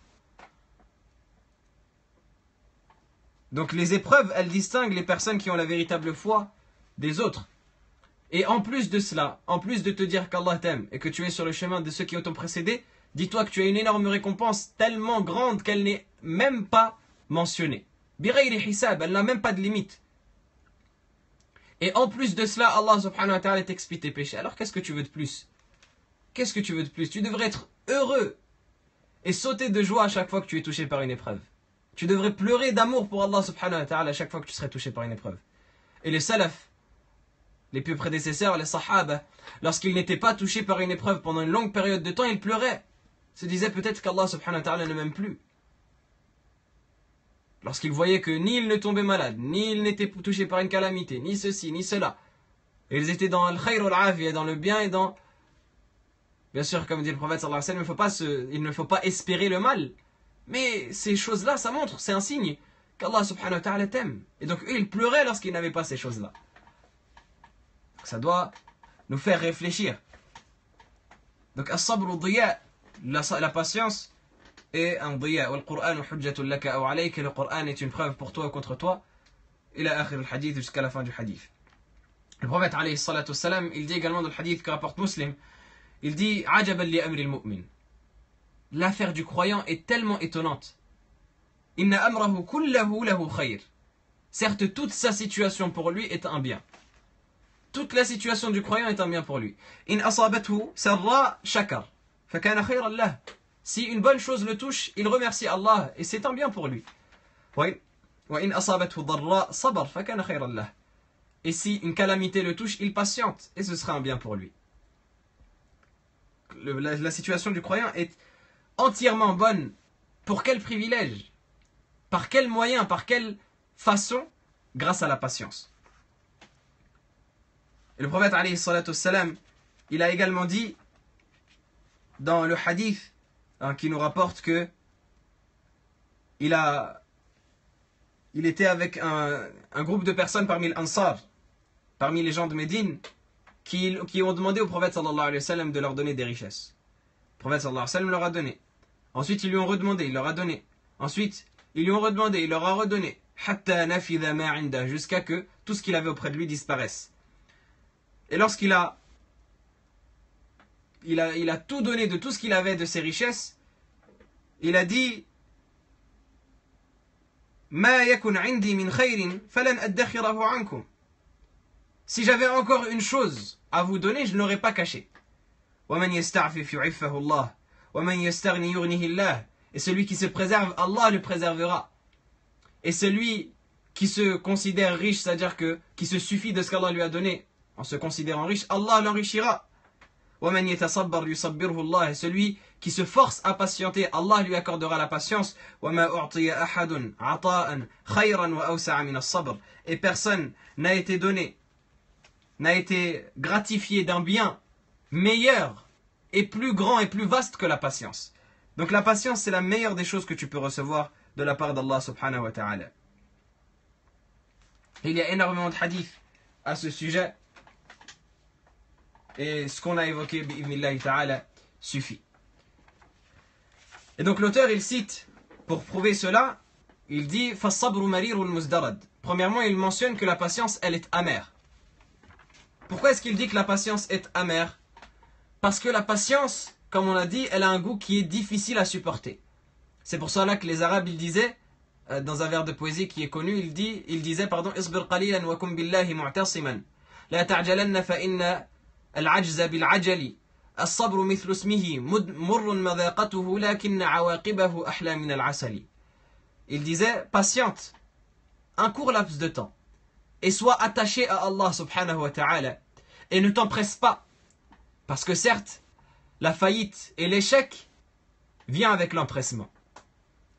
Donc les épreuves, elles distinguent les personnes qui ont la véritable foi des autres. Et en plus de cela, en plus de te dire qu'Allah t'aime et que tu es sur le chemin de ceux qui t'ont précédé, dis-toi que tu as une énorme récompense tellement grande qu'elle n'est même pas mentionnée. Bighayri hisab, elle n'a même pas de limite. Et en plus de cela, Allah subhanahu wa ta'ala t'expie tes péchés. Alors qu'est-ce que tu veux de plus? Qu'est-ce que tu veux de plus? Tu devrais être heureux et sauter de joie à chaque fois que tu es touché par une épreuve. Tu devrais pleurer d'amour pour Allah subhanahu wa ta'ala à chaque fois que tu serais touché par une épreuve. Et les salaf, les plus prédécesseurs, les sahaba, lorsqu'ils n'étaient pas touchés par une épreuve pendant une longue période de temps, ils pleuraient. Se disaient peut-être qu'Allah subhanahu wa ta'ala ne m'aime plus. Lorsqu'ils voyaient que ni ils ne tombaient malades, ni ils n'étaient touchés par une calamité, ni ceci, ni cela. Et ils étaient dans le khayr al-afiyah, dans le bien et dans... Bien sûr, comme dit le prophète sallallahu alayhi wa sallam, il ne faut pas espérer le mal. Mais ces choses-là, ça montre, c'est un signe qu'Allah subhanahu wa ta'ala t'aime. Et donc eux, ils pleuraient lorsqu'ils n'avaient pas ces choses-là. Ça doit nous faire réfléchir. Donc, as-sabr diya, la patience est un diya. Le Coran est une preuve pour toi ou contre toi. Ila akhir al-hadith, jusqu'à la fin du hadith. Le prophète alayhi salatu wassalam, il dit également dans le hadith que rapporte Muslim, il dit ajaban li amri al-mu'min. L'affaire du croyant est tellement étonnante. Inna amrahu kullahu lahu khayr. Certes, toute sa situation pour lui est un bien. Toute la situation du croyant est un bien pour lui. In asabathu sarra shakar, fakana khayran lah. Si une bonne chose le touche, il remercie Allah et c'est un bien pour lui. Et si une calamité le touche, il patiente et ce sera un bien pour lui. La situation du croyant est entièrement bonne. Pour quel privilège? Par quel moyen? Par quelle façon? Grâce à la patience. Et le prophète alayhi salatu wassalam, il a également dit dans le hadith qui nous rapporte que il était avec un groupe de personnes parmi l'Ansar, parmi les gens de Médine, qui ont demandé au prophète sallallahu alayhi wa sallam de leur donner des richesses. Le prophète sallallahu alayhi wa sallam leur a donné. Ensuite, ils lui ont redemandé, il leur a donné. Ensuite, ils lui ont redemandé, il leur a redonné. Jusqu'à que tout ce qu'il avait auprès de lui disparaisse. Et lorsqu'il a tout donné de tout ce qu'il avait de ses richesses, il a dit si j'avais encore une chose à vous donner, je ne l'aurais pas caché. Et celui qui se préserve, Allah le préservera. Et celui qui se considère riche, c'est-à-dire qui se suffit de ce qu'Allah lui a donné, en se considérant riche, Allah l'enrichira. Et celui qui se force à patienter, Allah lui accordera la patience. Et personne n'a été donné, n'a été gratifié d'un bien meilleur et plus grand et plus vaste que la patience. Donc la patience, c'est la meilleure des choses que tu peux recevoir de la part d'Allah subhanahu wa ta'ala. Il y a énormément de hadiths à ce sujet. Et ce qu'on a évoqué, bi'idhnillahi ta'ala, suffit. Et donc l'auteur, il cite, pour prouver cela, il dit « Fassabru marirul muzdarad ». Premièrement, il mentionne que la patience, elle est amère. Pourquoi est-ce qu'il dit que la patience est amère? Parce que la patience, comme on l'a dit, elle a un goût qui est difficile à supporter. C'est pour cela que les Arabes, ils disaient, dans un vers de poésie qui est connu, ils disaient, Isbir qalilan wa kum billahi mu'tasiman. La ta'jalanna fa inna al-ajza bil-ajali. As-sabru mithlu ismihi murrun madhaqatuhu lakinna awaqibahu ahla min al-asali. Il disait, patiente un court laps de temps et sois attaché à Allah subhanahu wa ta'ala et ne t'empresse pas. Parce que certes, la faillite et l'échec vient avec l'empressement.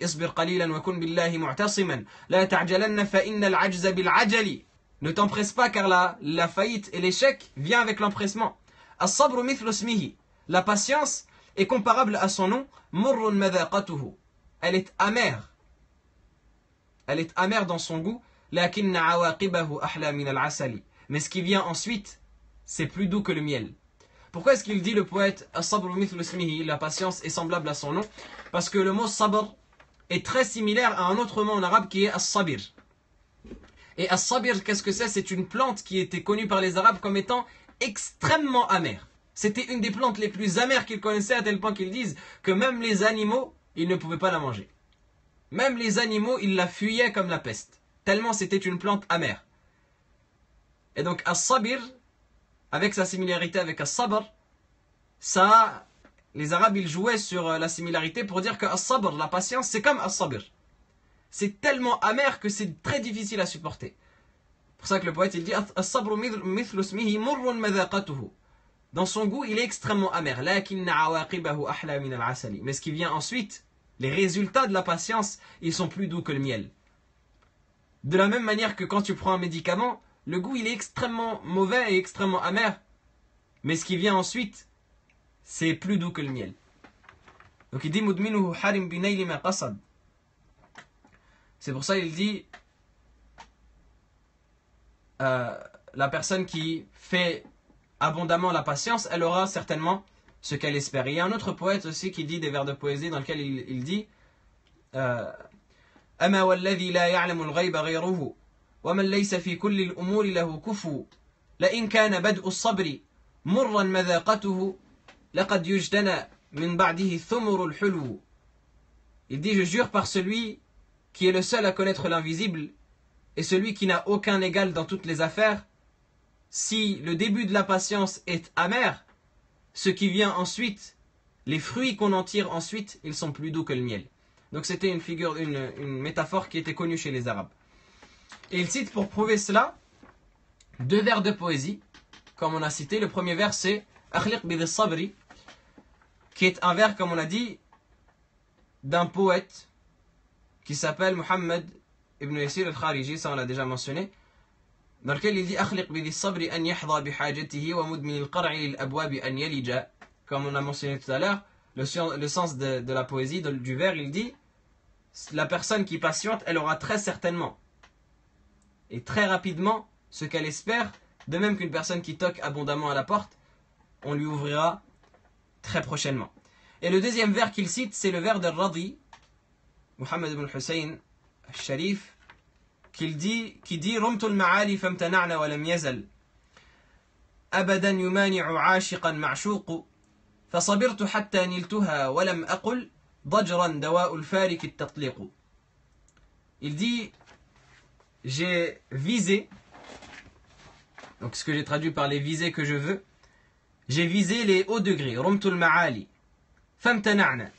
Isbir qalilan wa kun billahi mu'tasiman. La ta'jalanna fa inna al-ajza bil-ajali. Ne t'empresse pas car la faillite et l'échec vient avec l'empressement. As-sabru mithlu ismihi. La patience est comparable à son nom. Murrun madhaqatuhu. Elle est amère. Elle est amère dans son goût. Lakinna awaqibahu ahla min al-asali. Mais ce qui vient ensuite, c'est plus doux que le miel. Pourquoi est-ce qu'il dit le poète As-sabru mithlu ismihi, la patience est semblable à son nom? Parce que le mot sabr est très similaire à un autre mot en arabe qui est as-sabir. Et as-sabir, qu'est-ce que c'est? C'est une plante qui était connue par les Arabes comme étant extrêmement amère. C'était une des plantes les plus amères qu'ils connaissaient à tel point qu'ils disent que même les animaux, ils ne pouvaient pas la manger. Même les animaux, ils la fuyaient comme la peste. Tellement c'était une plante amère. Et donc as-sabir, avec sa similarité avec as-sabr, ça, les Arabes ils jouaient sur la similarité pour dire que as-sabr, la patience, c'est comme as-sabir. C'est tellement amer que c'est très difficile à supporter. C'est pour ça que le poète il dit as-sabru mithlu ismihi murrun madhaqatuhu. Dans son goût, il est extrêmement amer. Lakinna awaqibahu ahla min al-asali. Mais ce qui vient ensuite, les résultats de la patience, ils sont plus doux que le miel. De la même manière que quand tu prends un médicament, le goût il est extrêmement mauvais et extrêmement amer. Mais ce qui vient ensuite, c'est plus doux que le miel. Donc il dit mudminuhu harim binayli ma qasad. C'est pour ça qu'il dit la personne qui fait abondamment la patience, elle aura certainement ce qu'elle espère. Il y a un autre poète aussi qui dit des vers de poésie dans lequel il dit أما والذي لا يعلم الغيب غيره ومن ليس في كل الأمور له كفو لئن كان بدء الصبر مرا مذاقته لقد يجتنى من بعده ثمر الحلو. Il dit je jure par celui qui est le seul à connaître l'invisible et celui qui n'a aucun égal dans toutes les affaires, si le début de la patience est amer, ce qui vient ensuite les fruits qu'on en tire ensuite, ils sont plus doux que le miel. Donc c'était une métaphore qui était connue chez les Arabes. Et il cite pour prouver cela 2 vers de poésie, comme on a cité. Le premier vers c'est Akhliq bid sabri, qui est un vers, comme on a dit, d'un poète qui s'appelle Muhammad ibn Yasir al-Khariji, ça on l'a déjà mentionné, dans lequel il dit Akhliq bid sabri an yahdha bi hajatihi wa mudmin al-qar'i lil abwab an yalija. Comme on a mentionné tout à l'heure, le sens de la poésie, du vers, il dit la personne qui patiente, elle aura très certainement et très rapidement ce qu'elle espère, de même qu'une personne qui toque abondamment à la porte, on lui ouvrira très prochainement. Et le deuxième vers qu'il cite, c'est le vers de Radi, Muhammad ibn Hussein al-Sharif, qui dit Rumtu al-ma'ali famtana'na wa lam yazal abadan yumani'u 'ashiqan ma'shuq فصبرت حتى نلتها ولم أقل ضجرا دواء الفارق التطليق. Il dit j'ai visé, donc ce que j'ai traduit par les visées que je veux, j'ai visé les hauts degrés, rumtul ma'ali, famtana'na,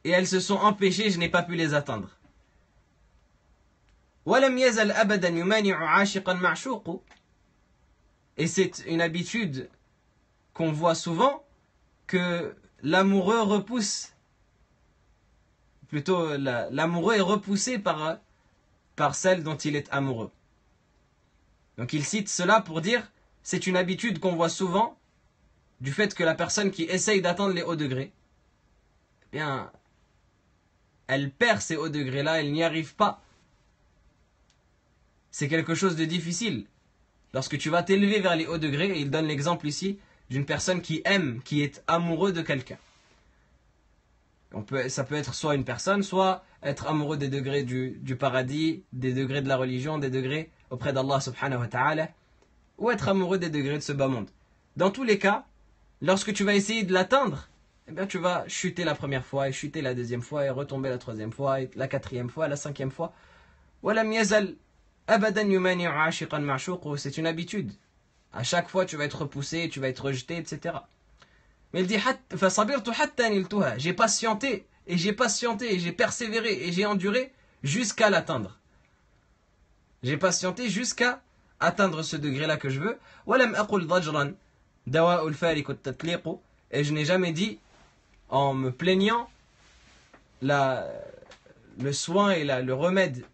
et elles se sont empêchées, je n'ai pas pu les atteindre. Walam yazal abadan yumani'u 'ashiqan ma'shuq, et c'est une habitude qu'on voit souvent, que l'amoureux repousse, plutôt l'amoureux est repoussé par celle dont il est amoureux. Donc il cite cela pour dire, c'est une habitude qu'on voit souvent, du fait que la personne qui essaye d'atteindre les hauts degrés, eh bien, elle perd ces hauts degrés-là, elle n'y arrive pas. C'est quelque chose de difficile. Lorsque tu vas t'élever vers les hauts degrés, et il donne l'exemple ici, d'une personne qui aime, qui est amoureux de quelqu'un. Ça peut être soit une personne, soit être amoureux des degrés du paradis, des degrés de la religion, des degrés auprès d'Allah subhanahu wa ta'ala, ou être amoureux des degrés de ce bas monde. Dans tous les cas, lorsque tu vas essayer de l'atteindre, eh bien tu vas chuter la première fois, et chuter la deuxième fois, et retomber la troisième fois, et la quatrième fois, la cinquième fois. Walam yazal abadan yumani'u 'ashiqan ma'shuq, c'est une habitude. À chaque fois, tu vas être repoussé, tu vas être rejeté, etc. Mais il dit j'ai patienté, et j'ai persévéré, et j'ai enduré jusqu'à l'atteindre. J'ai patienté jusqu'à atteindre ce degré-là que je veux. Et je n'ai jamais dit, en me plaignant, le soin et le remède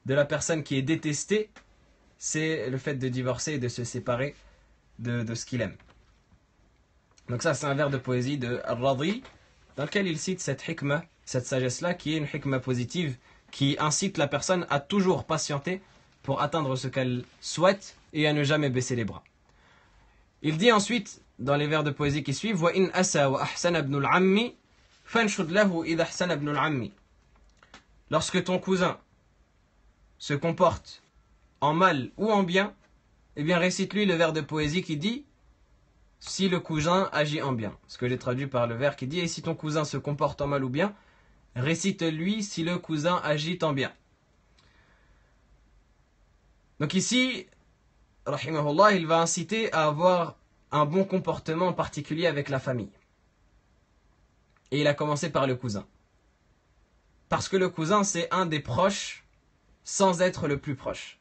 de la personne qui est détestée, c'est le fait de divorcer et de se séparer de ce qu'il aime. Donc ça, c'est un vers de poésie de Al-Radi, dans lequel il cite cette hikmah, cette sagesse-là, qui est une hikmah positive, qui incite la personne à toujours patienter pour atteindre ce qu'elle souhaite et à ne jamais baisser les bras. Il dit ensuite, dans les vers de poésie qui suivent, « وَإِنْ أَسَى وَأَحْسَنَ ابْنُ الْعَمِّ فَانْشُدْ لَهُ إِذَا أَحْسَنَ ابْنُ الْعَمِّ » Lorsque ton cousin se comporte en mal ou en bien, eh bien récite-lui le vers de poésie qui dit si le cousin agit en bien. Ce que j'ai traduit par le vers qui dit et si ton cousin se comporte en mal ou bien, récite-lui si le cousin agit en bien. Donc ici, rahimahullah, il va inciter à avoir un bon comportement particulier avec la famille. Et il a commencé par le cousin. Parce que le cousin, c'est un des proches sans être le plus proche.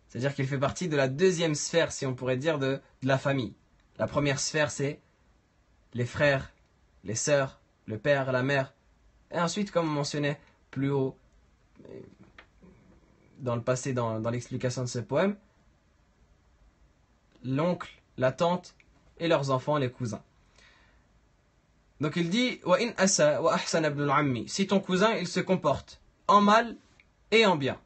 C'est-à-dire qu'il fait partie de la deuxième sphère, si on pourrait dire, de la famille. La première sphère, c'est les frères, les sœurs, le père, la mère. Et ensuite, comme on mentionnait plus haut, dans le passé, dans l'explication de ce poème, l'oncle, la tante et leurs enfants, les cousins. Donc il dit وَإِنْ أَسَى وَأَحْسَنَ ابْنُ الْعَمِّ Si ton cousin, il se comporte en mal et en bien.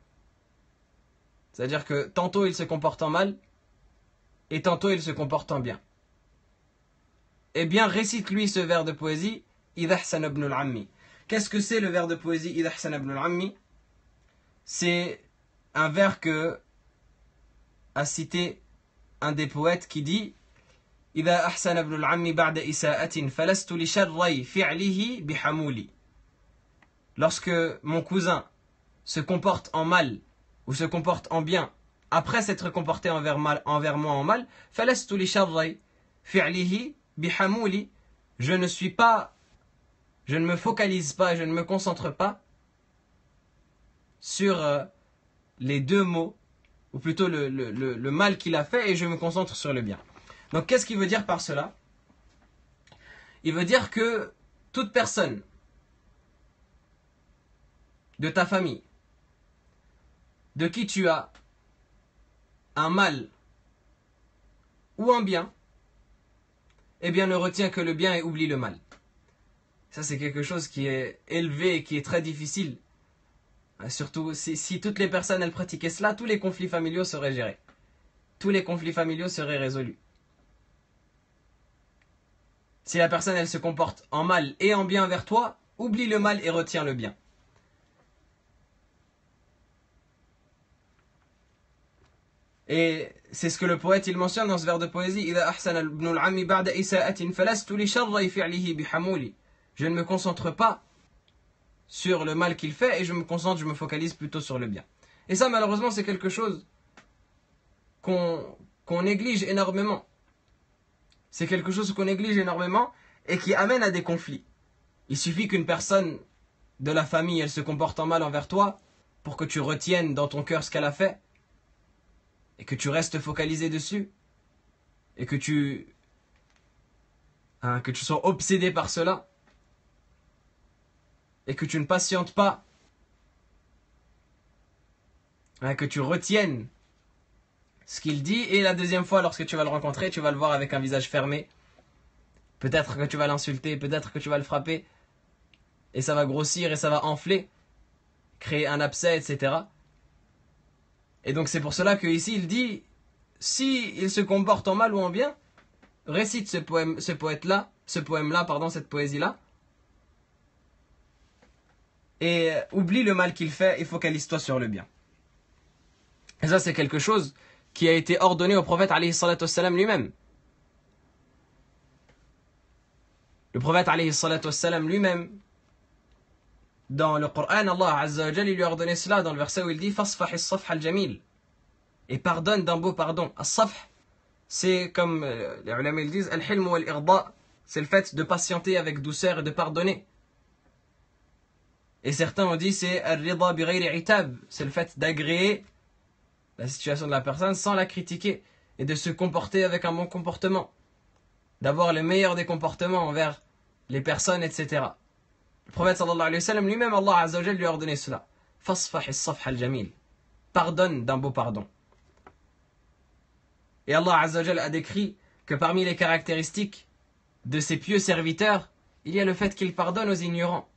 C'est-à-dire que tantôt il se comporte en mal et tantôt il se comporte en bien. Eh bien, récite-lui ce vers de poésie إِذَا أَحْسَنَ ابْنُ الْعَمِّ. Qu'est-ce que c'est le vers de poésie إِذَا أَحْسَنَ ابْنُ الْعَمِّ? C'est un vers que a cité un des poètes qui dit إِذَا أَحْسَنَ ابْنُ الْعَمِّ بَعْدَ إِسَاءَةٍ فَلَسْتُ لِشَرِّ فِعْلِهِ بِحَمُولِ. Lorsque mon cousin se comporte en mal ou se comporte en bien après s'être comporté envers moi en mal, فَلَسْتُ لِشَرِّ فِعْلِهِ بِحَمُولِ. je ne me focalise pas, je ne me concentre pas sur les deux mots, ou plutôt le mal qu'il a fait, et je me concentre sur le bien. Donc qu'est-ce qu'il veut dire par cela? Il veut dire que toute personne de ta famille, de qui tu as un mal ou un bien, eh bien ne retiens que le bien et oublie le mal. Ça c'est quelque chose qui est élevé et qui est très difficile. Surtout si toutes les personnes elles pratiquaient cela, tous les conflits familiaux seraient gérés. Tous les conflits familiaux seraient résolus. Si la personne elle se comporte en mal et en bien vers toi, oublie le mal et retiens le bien. Et c'est ce que le poète il mentionne dans ce vers de poésie. Je ne me concentre pas sur le mal qu'il fait et je me focalise plutôt sur le bien. Et ça malheureusement c'est quelque chose qu'on néglige énormément. C'est quelque chose qu'on néglige énormément et qui amène à des conflits. Il suffit qu'une personne de la famille elle se comporte en mal envers toi pour que tu retiennes dans ton cœur ce qu'elle a fait et que tu restes focalisé dessus et que tu sois obsédé par cela et que tu ne patientes pas, que tu retiennes ce qu'il dit, et la deuxième fois lorsque tu vas le rencontrer, tu vas le voir avec un visage fermé. Peut-être que tu vas l'insulter, peut-être que tu vas le frapper, et ça va grossir et ça va enfler, créer un abcès, etc. Et donc c'est pour cela que ici il dit, si il se comporte en mal ou en bien, récite cette poésie-là, et oublie le mal qu'il fait et focalise-toi sur le bien. Et ça c'est quelque chose qui a été ordonné au prophète alayhi salatu wassalam lui-même. Le prophète alayhi salatu wassalam lui-même, dans le Coran, Allah Azza wa Jalla lui a ordonné cela dans le verset où il dit Fasfah as-safh al-jamil, et pardonne d'un beau pardon. As-safh, c'est comme les ulama ils disent al-hilm wal-irda, c'est le fait de patienter avec douceur et de pardonner. Et certains ont dit c'est al-rida bi ghayri itab, c'est le fait d'agréer la situation de la personne sans la critiquer et de se comporter avec un bon comportement, d'avoir le meilleur des comportements envers les personnes, etc. Le prophète sallallahu alayhi wa sallam lui-même, Allah Azza wa Jalla lui a ordonné cela. Fasfah as-safh al-jamil, pardonne d'un beau pardon. Et Allah Azza wa Jalla a décrit que parmi les caractéristiques de ces pieux serviteurs, il y a le fait qu'ils pardonnent aux ignorants.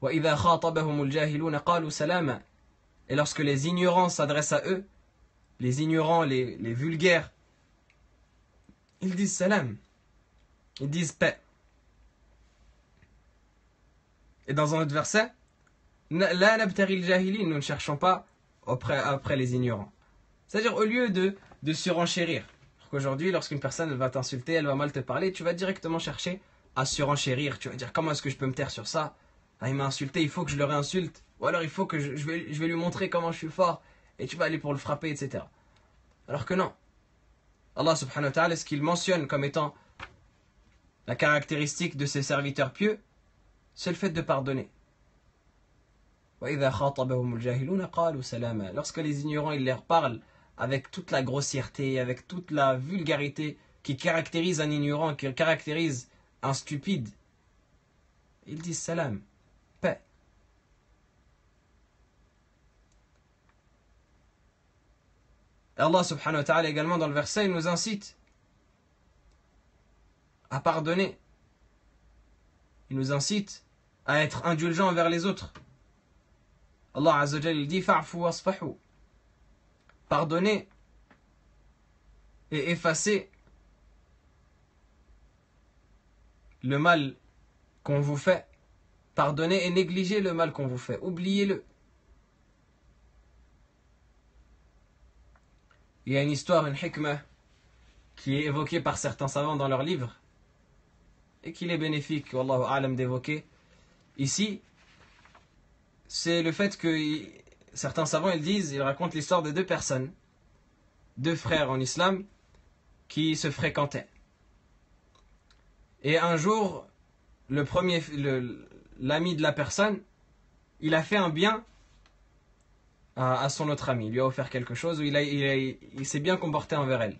وَإِذَا خَاطَبَهُمُ الْجَاهِلُونَ قَالُوا سَلَامًا. Et lorsque les ignorants s'adressent à eux, les ignorants, les vulgaires, ils disent salam, ils disent paix. Et dans un autre verset, la nabtaghi al-jahilin, nous ne cherchons pas après les ignorants. C'est-à-dire au lieu de surenchérir. Aujourd'hui, lorsqu'une personne elle va t'insulter, elle va mal te parler, tu vas directement chercher à surenchérir. Tu vas dire comment est-ce que je peux me taire sur ça? Ah, il m'a insulté, il faut que je le réinsulte. Ou alors il faut que je vais lui montrer comment je suis fort. Et tu vas aller pour le frapper, etc. Alors que non. Allah subhanahu wa ta'ala, ce qu'il mentionne comme étant la caractéristique de ses serviteurs pieux, c'est le fait de pardonner. Lorsque les ignorants ils leur parlent avec toute la grossièreté, avec toute la vulgarité qui caractérise un ignorant, qui caractérise un stupide, ils disent salam, paix. Allah subhanahu wa ta'ala également dans le verset il nous incite à pardonner. Il nous incite à être indulgents envers les autres. Allah Azza wa Jalla dit fa'fu wasfahu. Pardonnez et effacez le mal qu'on vous fait. Pardonnez et négligez le mal qu'on vous fait. Oubliez-le. Il y a une histoire, une hikmah, qui est évoquée par certains savants dans leurs livres et qu'il est bénéfique, wallahu a'lam, d'évoquer ici. C'est le fait que certains savants ils racontent l'histoire de deux personnes, deux frères en islam, qui se fréquentaient. Et un jour, l'ami de la personne, il a fait un bien à son autre ami. Il lui a offert quelque chose où il s'est bien comporté envers elle.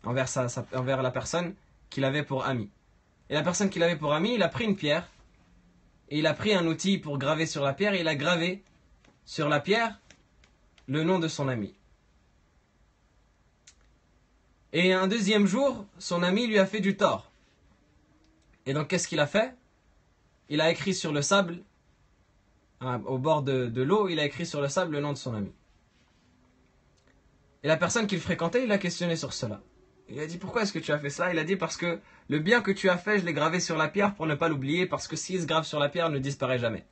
Envers la personne qu'il avait pour ami. Et la personne qu'il avait pour ami, il a pris une pierre. Et il a pris un outil pour graver sur la pierre. Et il a gravé sur la pierre le nom de son ami. Et un deuxième jour, son ami lui a fait du tort. Et donc qu'est-ce qu'il a fait? Il a écrit sur le sable, au bord de l'eau, il a écrit sur le sable le nom de son ami. Et la personne qu'il fréquentait, il l'a questionné sur cela. Il a dit, pourquoi est-ce que tu as fait ça? Il a dit, parce que le bien que tu as fait, je l'ai gravé sur la pierre pour ne pas l'oublier, parce que s'il se grave sur la pierre, il ne disparaît jamais.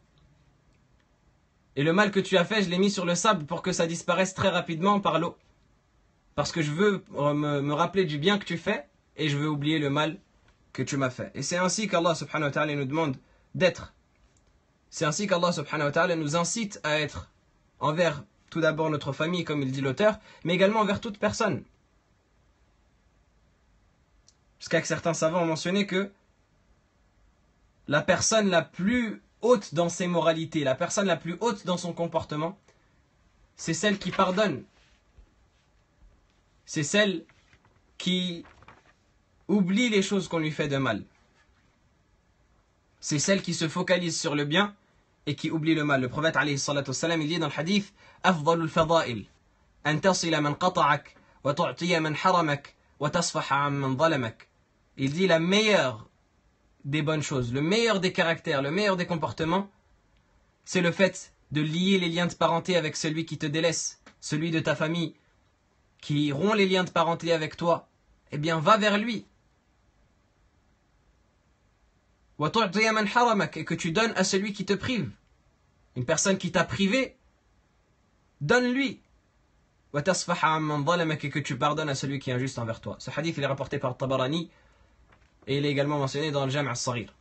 Et le mal que tu as fait, je l'ai mis sur le sable pour que ça disparaisse très rapidement par l'eau. Parce que je veux me rappeler du bien que tu fais, et je veux oublier le mal que tu m'as fait. Et c'est ainsi qu'Allah subhanahu wa ta'ala nous demande d'être. C'est ainsi qu'Allah subhanahu wa ta'ala nous incite à être envers tout d'abord notre famille, comme il dit l'auteur, mais également envers toute personne. Jusqu'à que certains savants ont mentionné que la personne la plus haute dans ses moralités, la personne la plus haute dans son comportement, c'est celle qui pardonne. C'est celle qui oublie les choses qu'on lui fait de mal. C'est celle qui se focalise sur le bien et qui oublie le mal. Le prophète alayhi salatu wassalam, il dit dans le hadith Afdalul fadail an tasila man qata'ak wa tu'tiya man haramak wa tasfaha amman zalamak. Il dit la meilleure des bonnes choses, le meilleur des caractères, le meilleur des comportements, c'est le fait de lier les liens de parenté avec celui qui te délaisse, celui de ta famille qui rompt les liens de parenté avec toi. Eh bien, va vers lui. Et que tu donnes à celui qui te prive. Une personne qui t'a privé, donne-lui. Et que tu pardonnes à celui qui est injuste envers toi. Ce hadith il est rapporté par Tabarani et il est également mentionné dans le Jam' al-Saghir.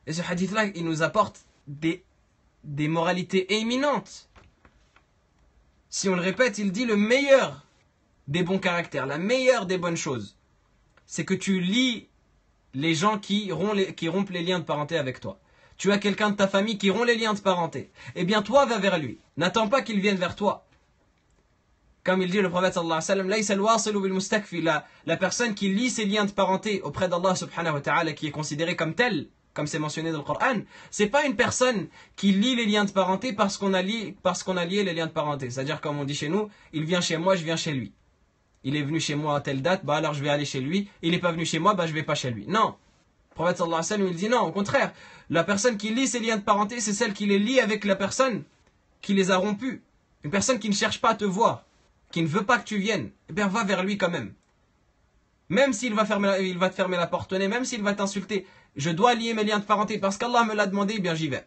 Et ce hadith-là, il nous apporte des moralités éminentes. Si on le répète, il dit le meilleur des bons caractères, la meilleure des bonnes choses, c'est que tu lies les gens qui rompent les liens de parenté avec toi. Tu as quelqu'un de ta famille qui rompt les liens de parenté. Eh bien, toi, va vers lui. N'attends pas qu'il vienne vers toi. Comme il dit le prophète sallallahu alayhi wa sallam, la personne qui lie ses liens de parenté auprès d'Allah subhanahu wa ta'ala, qui est considérée comme telle, comme c'est mentionné dans le Coran, c'est pas une personne qui lie les liens de parenté parce qu'on a lié les liens de parenté. C'est-à-dire, comme on dit chez nous, il vient chez moi, je viens chez lui. Il est venu chez moi à telle date, bah alors je vais aller chez lui. Il n'est pas venu chez moi, bah je vais pas chez lui. Non. Le prophète sallallahu alayhi wa sallam, il dit non, au contraire. La personne qui lie ses liens de parenté, c'est celle qui les lie avec la personne qui les a rompus. Une personne qui ne cherche pas à te voir, qui ne veut pas que tu viennes, eh bien va vers lui quand même. Même s'il va te fermer la porte au nez, même s'il va t'insulter, je dois lier mes liens de parenté parce qu'Allah me l'a demandé, eh bien j'y vais.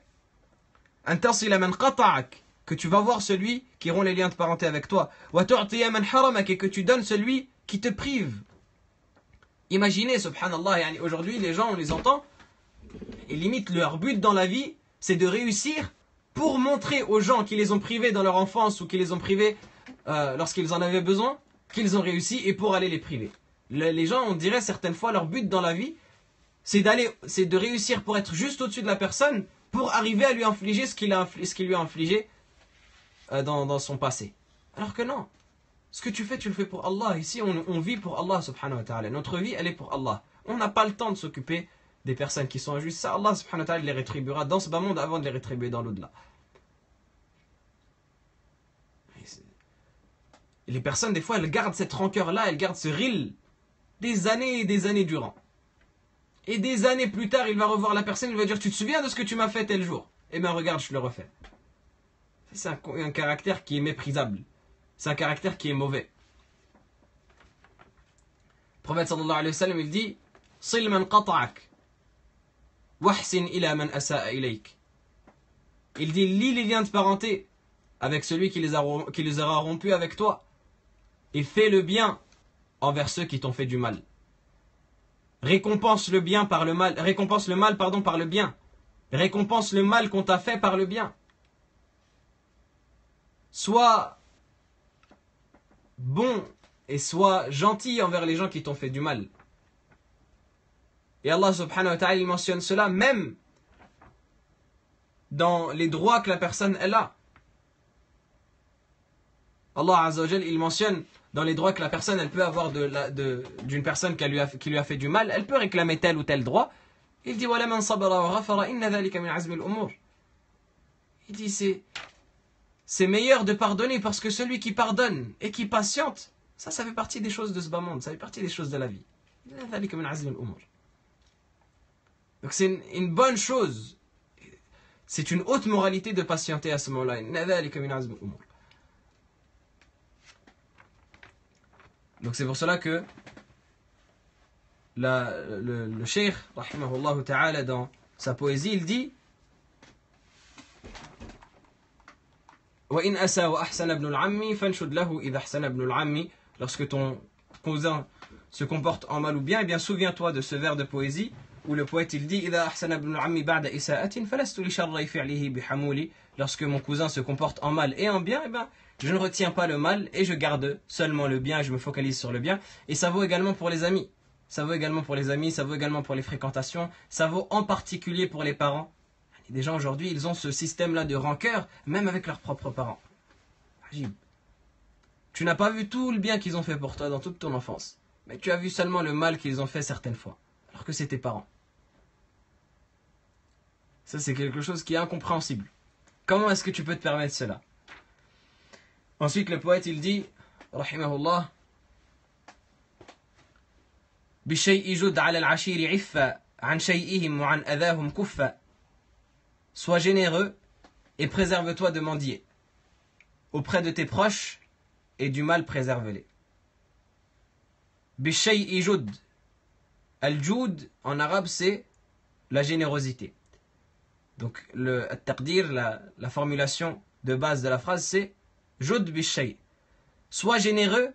Que tu vas voir celui qui rompt les liens de parenté avec toi. Et que tu donnes celui qui te prive. Imaginez, subhanallah, aujourd'hui les gens, on les entend, et limite leur but dans la vie, c'est de réussir pour montrer aux gens qui les ont privés dans leur enfance ou qui les ont privés lorsqu'ils en avaient besoin, qu'ils ont réussi et pour aller les priver. Les gens, on dirait certaines fois, leur but dans la vie, c'est de réussir pour être juste au-dessus de la personne, pour arriver à lui infliger ce qu'il lui a infligé dans son passé. Alors que non. Ce que tu fais, tu le fais pour Allah. Ici, on vit pour Allah subhanahu wa ta'ala. Notre vie, elle est pour Allah. On n'a pas le temps de s'occuper des personnes qui sont injustes. Ça, Allah subhanahu wa ta'ala les rétribuera dans ce bas monde avant de les rétribuer dans l'au-delà. Et les personnes, des fois, elles gardent cette rancœur-là, elles gardent ce ril des années et des années durant. Et des années plus tard, il va revoir la personne, il va dire, tu te souviens de ce que tu m'as fait tel jour? Eh bien, regarde, je le refais. C'est un caractère qui est méprisable. C'est un caractère qui est mauvais. Le prophète sallallahu alayhi wa sallam, il dit, Sil man qata'ak, wahsin ila man asa'a ilayk. Il dit, lis les liens de parenté avec celui qui les aura rompus avec toi. Et fais le bien envers ceux qui t'ont fait du mal. Récompense le mal par le bien. Récompense le mal qu'on t'a fait par le bien. Sois bon et sois gentil envers les gens qui t'ont fait du mal. Et Allah subhanahu wa ta'ala, il mentionne cela même dans les droits que la personne elle a. Allah Azza wa Jal, il mentionne dans les droits que la personne elle peut avoir d'une personne qui lui a fait du mal, elle peut réclamer tel ou tel droit. Il dit وَلَمَنْ صَبَرَ وَغَفَرَ إِنَّ ذَلِكَ مِنْ عَزْمِ الْأُمُورِ. Il dit c'est meilleur de pardonner parce que celui qui pardonne et qui patiente, ça fait partie des choses de ce bas monde, ça fait partie des choses de la vie. Donc c'est une bonne chose, c'est une haute moralité de patienter à ce moment-là. Donc c'est pour cela que le cheikh, rahimahullah ta'ala, dans sa poésie, il dit وَإِنْ أَسَى وَأَحْسَنَ ابْنُ الْعَمِّ فَانْشُدْ لَهُ إِذَا أَحْسَنَ ابْنُ الْعَمِّ. Lorsque ton cousin se comporte en mal ou bien, eh bien souviens-toi de ce vers de poésie où le poète il dit إِذَا أَحْسَنَ ابْنُ الْعَمِّ بَعْدَ إِسَاءَةٍ فَلَسْتُ لِشَرِّ فِعْلِهِ بِحَمُولِ. Lorsque mon cousin se comporte en mal et en bien, eh bien je ne retiens pas le mal et je garde seulement le bien, je me focalise sur le bien. Et ça vaut également pour les amis. Ça vaut également pour les amis, ça vaut également pour les fréquentations, ça vaut en particulier pour les parents. Des gens aujourd'hui, ils ont ce système-là de rancœur, même avec leurs propres parents. Ajib. Tu n'as pas vu tout le bien qu'ils ont fait pour toi dans toute ton enfance, mais tu as vu seulement le mal qu'ils ont fait certaines fois, alors que c'est tes parents. Ça, c'est quelque chose qui est incompréhensible. Comment est-ce que tu peux te permettre cela? Ensuite, le poète, il dit, rahimahullah, بِشَيْءِ جُدْ عَلَى الْعَشِيرِ عِفَّ عَنْ شَيْئِهِمْ وَعَنْ أَذَاهُمْ كُفَّ. Sois généreux et préserve-toi de mendier. Auprès de tes proches et du mal préserve-les. بِشَيْءِ جُدْ. Al-Joud, en arabe, c'est la générosité. Donc, le taqdir, la formulation de base de la phrase, c'est Joud bishay. Sois généreux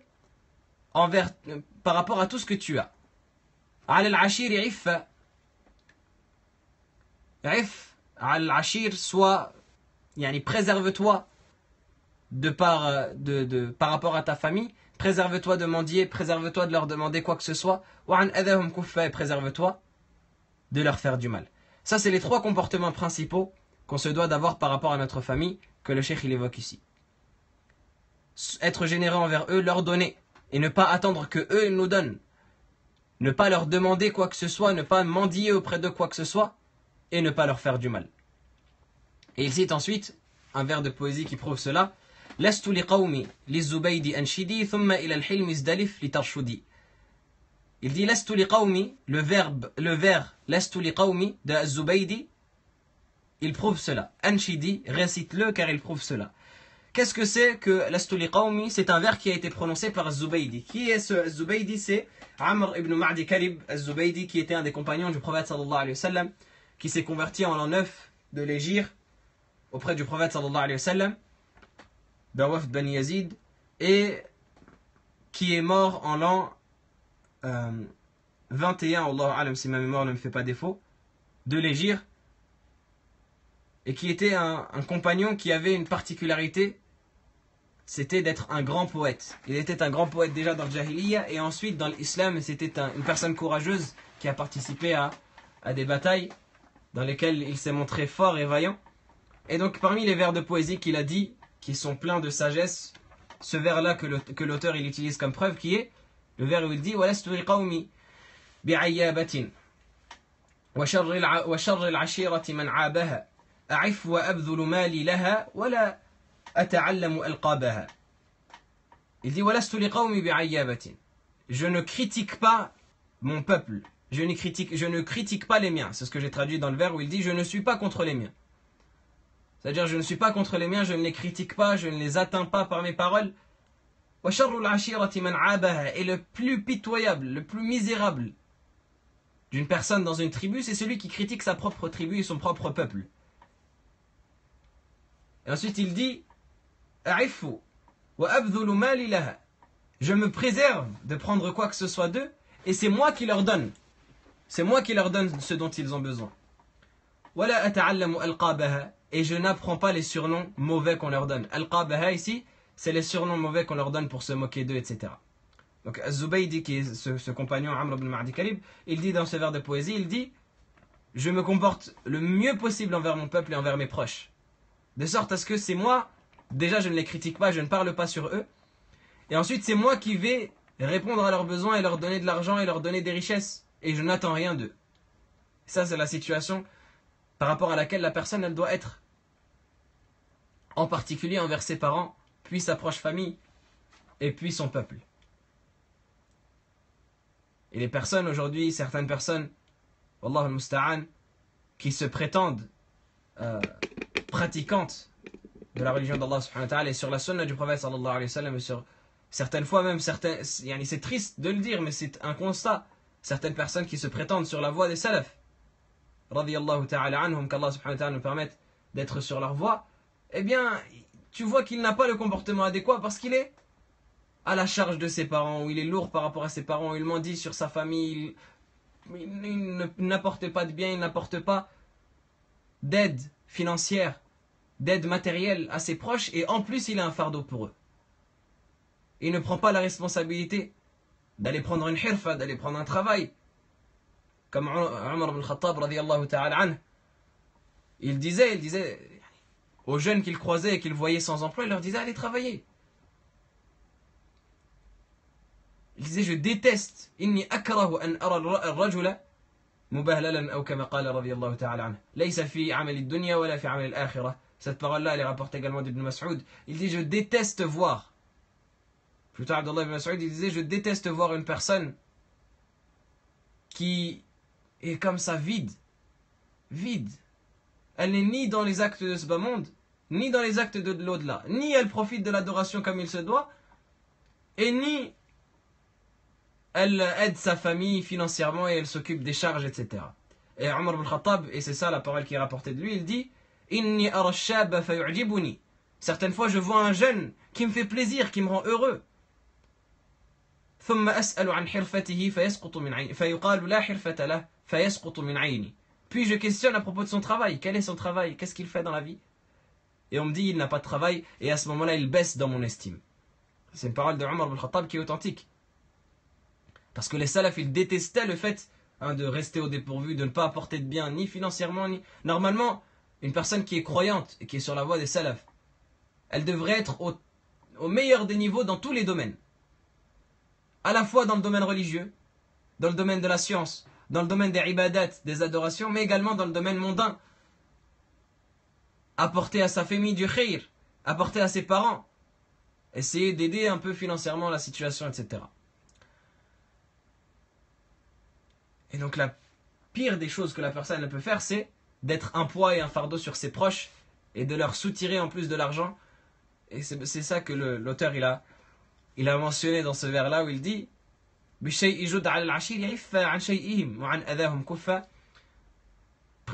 par rapport à tout ce que tu as. Al-Ashir iffa. If, al-Ashir, soit, préserve-toi par rapport à ta famille, préserve-toi de mendier, préserve-toi de leur demander quoi que ce soit, wa an adahum kuffa, et préserve-toi de leur faire du mal. Ça, c'est les trois comportements principaux qu'on se doit d'avoir par rapport à notre famille, que le cheikh il évoque ici. Être généreux envers eux, leur donner, et ne pas attendre que eux nous donnent. Ne pas leur demander quoi que ce soit, ne pas mendier auprès de quoi que ce soit, et ne pas leur faire du mal. Et il cite ensuite un vers de poésie qui prouve cela. لست لقومي للزبيد أنشدي ثم إلى الحلم ازدلف لترشدي. Il dit لست لقومي, le vers لست لقومي de Az-Zubaydi, il prouve cela. Anshidi, récite-le car il prouve cela. Qu'est-ce que c'est que لست لقومي? C'est un vers qui a été prononcé par Az-Zubaydi. Qui est ce Az-Zubaydi? C'est Amr ibn Ma'di Karib Az-Zubaydi, qui était un des compagnons du prophète sallallahu alayhi wa sallam, qui s'est converti en l'an 9 de l'Hégire auprès du prophète sallallahu alayhi wa sallam, d'un wafd Bani Yazid, et qui est mort en l'an 21, Allah alam si ma mémoire ne me fait pas défaut, de l'Hégire, et qui était un compagnon qui avait une particularité, c'était d'être un grand poète. Il était un grand poète déjà dans le Jahiliya, et ensuite dans l'Islam, c'était une personne courageuse qui a participé à des batailles dans lesquelles il s'est montré fort et vaillant. Et donc parmi les vers de poésie qu'il a dit, qui sont pleins de sagesse, ce vers-là que l'auteur il utilise comme preuve, qui est le vers où il dit وَلَسْتُ لِقَوْمِ بِعَيَّابَةٍ وَشَرِّ الْعَشِيرَةِ مَنْ عَابَهَا أَعِفْ وَأَبْذُلُ مَالِي لَهَا وَلَا أَتَعَلَّمُ أَلْقَابَهَا. Il dit وَلَسْتُ لِقَوْمِ بِعَيَّابَةٍ. Je ne critique pas mon peuple, je ne critique pas les miens. C'est ce que j'ai traduit dans le vers où il dit je ne suis pas contre les miens. C'est-à-dire, je ne suis pas contre les miens, je ne les critique pas, je ne les atteins pas par mes paroles. Et le plus pitoyable, le plus misérable d'une personne dans une tribu, c'est celui qui critique sa propre tribu et son propre peuple. Et ensuite, il dit je me préserve de prendre quoi que ce soit d'eux, et c'est moi qui leur donne. C'est moi qui leur donne ce dont ils ont besoin. Et je n'apprends pas les surnoms mauvais qu'on leur donne. Al-Qabaha ici, c'est les surnoms mauvais qu'on leur donne pour se moquer d'eux, etc. Donc Az-Zubaydi, qui est ce compagnon Amr ibn Ma'di Karib, il dit dans ce vers de poésie, il dit « Je me comporte le mieux possible envers mon peuple et envers mes proches. De sorte à ce que c'est moi, déjà je ne les critique pas, je ne parle pas sur eux. Et ensuite c'est moi qui vais répondre à leurs besoins et leur donner de l'argent et leur donner des richesses. Et je n'attends rien d'eux. » Ça c'est la situation par rapport à laquelle la personne elle doit être. En particulier envers ses parents, puis sa proche famille, et puis son peuple. Et les personnes aujourd'hui, certaines personnes, Wallah al-Musta'an, qui se prétendent pratiquantes de la religion d'Allah subhanahu wa ta'ala et sur la sunna du prophète sallallahu alayhi wa sallam, et sur certaines fois même, c'est triste de le dire, mais c'est un constat, certaines personnes qui se prétendent sur la voie des salafs, radiyallahu ta'ala anhum, qu'Allah subhanahu wa ta'ala nous permette d'être sur leur voie, eh bien, tu vois qu'il n'a pas le comportement adéquat parce qu'il est à la charge de ses parents, ou il est lourd par rapport à ses parents, il mendie sur sa famille, il n'apporte pas de bien, il n'apporte pas d'aide financière, d'aide matérielle à ses proches, et en plus il a un fardeau pour eux. Il ne prend pas la responsabilité d'aller prendre une hirfa, d'aller prendre un travail. Comme Omar ibn Khattab, radiyallahu ta'ala anhu, il disait aux jeunes qu'il croisait et qu'il voyait sans emploi, il leur disait allez travailler. Il disait je déteste inni akrahu an ara ar-rajula mubahlalan aw kama qala radiyallahu ta'ala anhu laysa fi 'amal ad-dunya wala fi 'amal al-akhirah. Cette parole-là elle est rapportée également d'Ibn Mas'ud. Il dit je déteste voir. Plus tard Abdullah ibn Mas'ud il disait je déteste voir une personne qui est comme ça vide. Elle n'est ni dans les actes de ce bas monde, ni dans les actes de l'au-delà, ni elle profite de l'adoration comme il se doit, et ni elle aide sa famille financièrement et elle s'occupe des charges, etc. Et Omar ibn Khattab, et c'est ça la parole qui est rapportée de lui, il dit Inni ara ash-shaba fayu'jibuni. Certaines fois, je vois un jeune qui me fait plaisir, qui me rend heureux. ثم أسأل عن حرفته فيسقط من عيني فيقال لا حرفة له فيسقط من عيني. Puis je questionne à propos de son travail. Quel est son travail? Qu'est-ce qu'il fait dans la vie? Et on me dit il n'a pas de travail, et à ce moment-là il baisse dans mon estime. C'est une parole de Omar ibn Khattab qui est authentique. Parce que les salafs, ils détestaient le fait de rester au dépourvu, de ne pas apporter de bien, ni financièrement, ni... Normalement, une personne qui est croyante et qui est sur la voie des salafs, elle devrait être au meilleur des niveaux dans tous les domaines. À la fois dans le domaine religieux, dans le domaine de la science, dans le domaine des ibadat, des adorations, mais également dans le domaine mondain. Apporter à sa famille du khayr, apporter à ses parents, essayer d'aider un peu financièrement la situation, etc. Et donc la pire des choses que la personne peut faire, c'est d'être un poids et un fardeau sur ses proches et de leur soutirer en plus de l'argent. Et c'est ça que l'auteur il a mentionné dans ce vers-là où il dit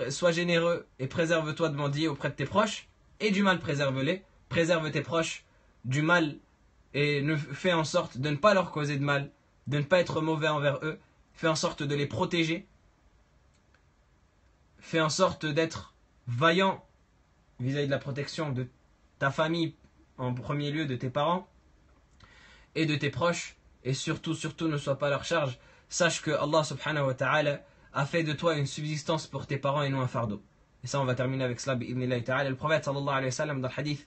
sois généreux et préserve-toi de mendier auprès de tes proches, et du mal préserve-les, préserve tes proches du mal et fais en sorte de ne pas leur causer de mal, de ne pas être mauvais envers eux, fais en sorte de les protéger, fais en sorte d'être vaillant vis-à-vis de la protection de ta famille, en premier lieu de tes parents et de tes proches, et surtout ne sois pas à leur charge. Sache que Allah subhanahu wa ta'ala a fait de toi une subsistance pour tes parents et non un fardeau. Et ça on va terminer avec cela bi'idhnillahi ta'ala. Le prophète sallallahu alayhi wa sallam, dans le hadith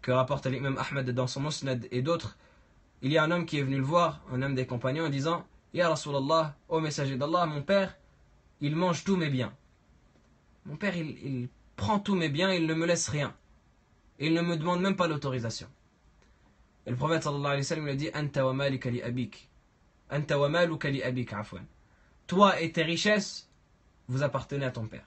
que rapporte l'imam Ahmed dans son Musnad et d'autres, il y a un homme qui est venu le voir, un homme des compagnons, en disant Ya Rasulallah, ô messager d'Allah, mon père il mange tous mes biens. Mon père il prend tous mes biens, il ne me laisse rien. Il ne me demande même pas l'autorisation. Et le prophète sallallahu alayhi wa sallam lui a dit Anta wa malika li abik. Anta wa maluka li abik, afwan. Toi et tes richesses, vous appartenez à ton père.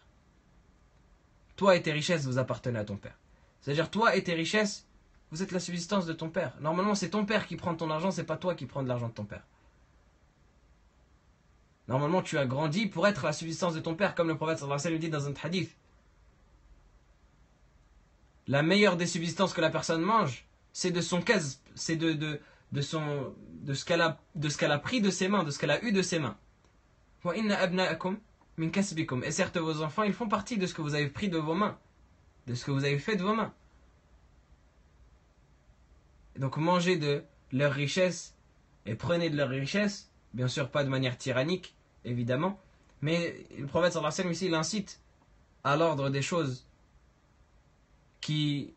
Toi et tes richesses, vous appartenez à ton père. C'est-à-dire, toi et tes richesses, vous êtes la subsistance de ton père. Normalement, c'est ton père qui prend ton argent, c'est pas toi qui prends de l'argent de ton père. Normalement, tu as grandi pour être la subsistance de ton père, comme le prophète sallallahu alayhi wa sallam dit dans un hadith. La meilleure des subsistances que la personne mange, c'est de son kasb, c'est de ce qu'elle a pris de ses mains, de ce qu'elle a eu de ses mains. Et certes, vos enfants, ils font partie de ce que vous avez pris de vos mains, de ce que vous avez fait de vos mains. Et donc, mangez de leur richesse et prenez de leurs richesses, bien sûr pas de manière tyrannique, évidemment, mais le prophète sallallahu alayhi wa sallam ici, il incite à l'ordre des choses qui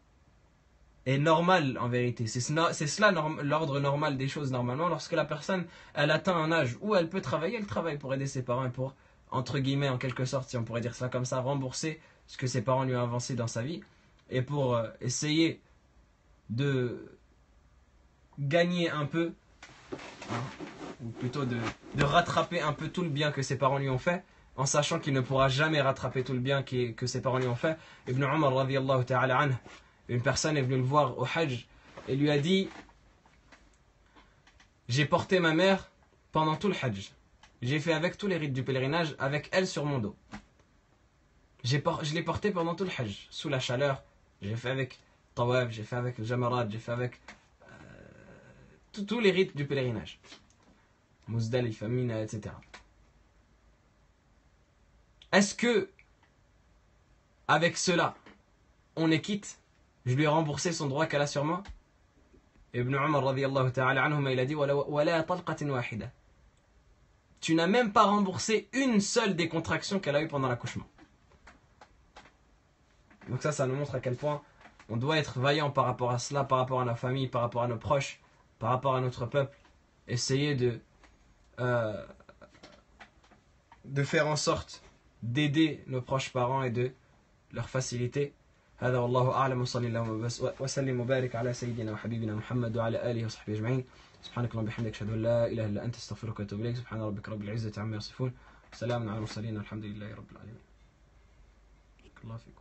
est normal en vérité. C'est cela l'ordre normal des choses normalement. Lorsque la personne elle atteint un âge où elle peut travailler, elle travaille pour aider ses parents et pour, entre guillemets, en quelque sorte, si on pourrait dire cela comme ça, rembourser ce que ses parents lui ont avancé dans sa vie et pour essayer de gagner un peu, hein, ou plutôt de rattraper un peu tout le bien que ses parents lui ont fait, en sachant qu'il ne pourra jamais rattraper tout le bien que ses parents lui ont fait. Ibn Umar radiyallahu ta'ala anhu, une personne est venue le voir au Hajj et lui a dit: j'ai porté ma mère pendant tout le Hajj, j'ai fait avec tous les rites du pèlerinage avec elle sur mon dos, je l'ai portée pendant tout le Hajj sous la chaleur, j'ai fait avec Tawaf, j'ai fait avec le Jamarat, j'ai fait avec tous les rites du pèlerinage, Muzdalifa, Mina, etc. Est-ce que avec cela on est quitte? Je lui ai remboursé son droit qu'elle a sur moi. Ibn Umar radiyallahu ta'ala anhuma, il a dit: wala talqatin wahida. Tu n'as même pas remboursé une seule des contractions qu'elle a eues pendant l'accouchement. Donc ça nous montre à quel point on doit être vaillant par rapport à cela, par rapport à nos familles, par rapport à nos proches, par rapport à notre peuple. Essayer de faire en sorte d'aider nos proches parents et de leur faciliter. هذا والله أعلم، وصلى الله وسلم وبارك على سيدنا وحبيبنا محمد وعلى آله وصحبه أجمعين. سبحانك اللهم وبحمدك، أشهد أن لا إله إلا أنت، أستغفرك وأتوب إليك. سبحان ربك رب العزة عما يصفون، وسلام على المرسلين، والحمد لله رب العالمين. الله فيكم.